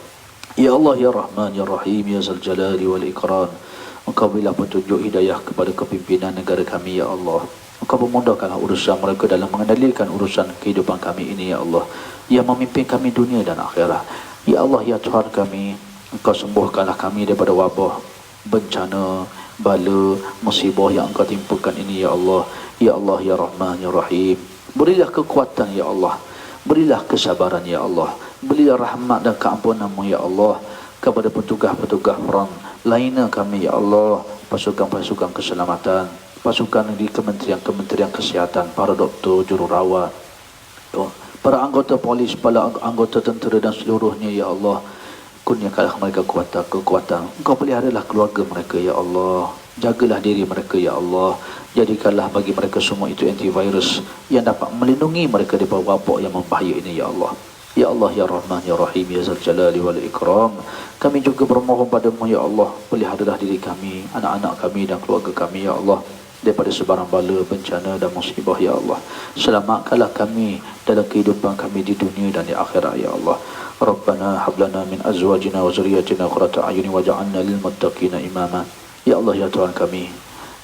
Ya Allah ya Rahman ya Rahim ya Zal Jalali wal Ikram. Engkau berilah petunjuk hidayah kepada kepimpinan negara kami ya Allah. Engkau memudahkanlah urusan mereka dalam mengendalikan urusan kehidupan kami ini ya Allah, yang memimpin kami dunia dan akhirat. Ya Allah ya Tuhan kami, Engkau sembuhkanlah kami daripada wabah, bencana, bala, musibah yang Engkau timpakan ini ya Allah. Ya Allah ya Rahman ya Rahim, berilah kekuatan ya Allah, berilah kesabaran ya Allah, berilah rahmat dan keampunan-Mu ya Allah kepada petugas-petugas front lainnya kami ya Allah, pasukan-pasukan keselamatan, pasukan di kementerian-kementerian kesihatan, para doktor, jururawat, para anggota polis, para anggota tentera dan seluruhnya ya Allah. Kurniakanlah mereka kekuatan. Engkau peliharalah keluarga mereka ya Allah. Jagalah diri mereka ya Allah. Jadikanlah bagi mereka semua itu antivirus yang dapat melindungi mereka daripada wabak yang membahaya ini ya Allah. Ya Allah ya Rahman ya Rahim ya Zal Jalali wal Ikram. Kami juga bermohon padamu ya Allah, peliharalah diri kami, anak-anak kami dan keluarga kami ya Allah daripada sebarang bala, bencana dan musibah ya Allah. Selamatkanlah kami dalam kehidupan kami di dunia dan di akhirat ya Allah. Rabbana hab lana min azwajina wa zurriyyatina qurrata a'yunin waj'alna lil muttaqina imama. Ya Allah ya Tuhan kami,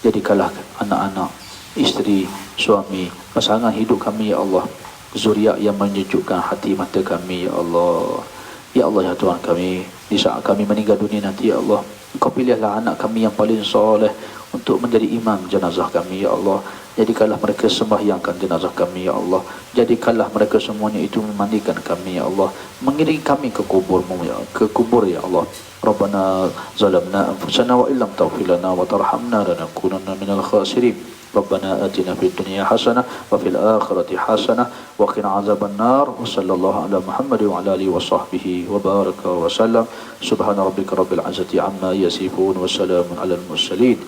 jadikanlah anak-anak, isteri, suami, pasangan hidup kami ya Allah zuriat yang menyejukkan hati mata kami ya Allah. Ya Allah ya Tuhan kami, di saat kami meninggal dunia nanti ya Allah, Engkau pilihlah anak kami yang paling soleh untuk menjadi imam jenazah kami ya Allah. Jadikanlah mereka sembahyangkan jenazah kami ya Allah. Jadikanlah mereka semuanya itu memandikan kami ya Allah, mengiringi kami ke kubur-Mu ya, ke kubur ya Allah. Rabbana zalamna anfusana wa illam taghfir lana wa tarhamna lanakunanna minal khasirin. ربنا آتنا في الدنيا حسنة وفي الآخرة حسنة وقنا عذاب النار وصلى الله على محمد وعلى آله وصحبه وبارك وسلم. سبحان ربك رب العزة عما يصفون وسلام على المرسلين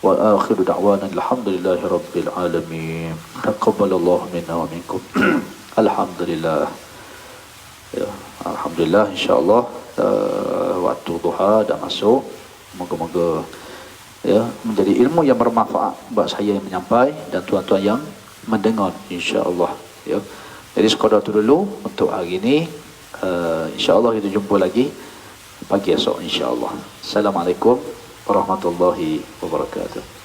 وآخر دعوانا الحمد لله رب العالمين. تقبل الله منا ومنكم. الحمد لله. Alhamdulillah, insyaAllah waktu duha dah masuk. Moga-moga ya menjadi ilmu yang bermanfaat buat saya yang menyampaikan dan tuan-tuan yang mendengar insya-Allah ya. Jadi sekadar itu dulu untuk hari ini. InsyaAllah kita jumpa lagi pagi esok insyaAllah. Assalamualaikum warahmatullahi wabarakatuh.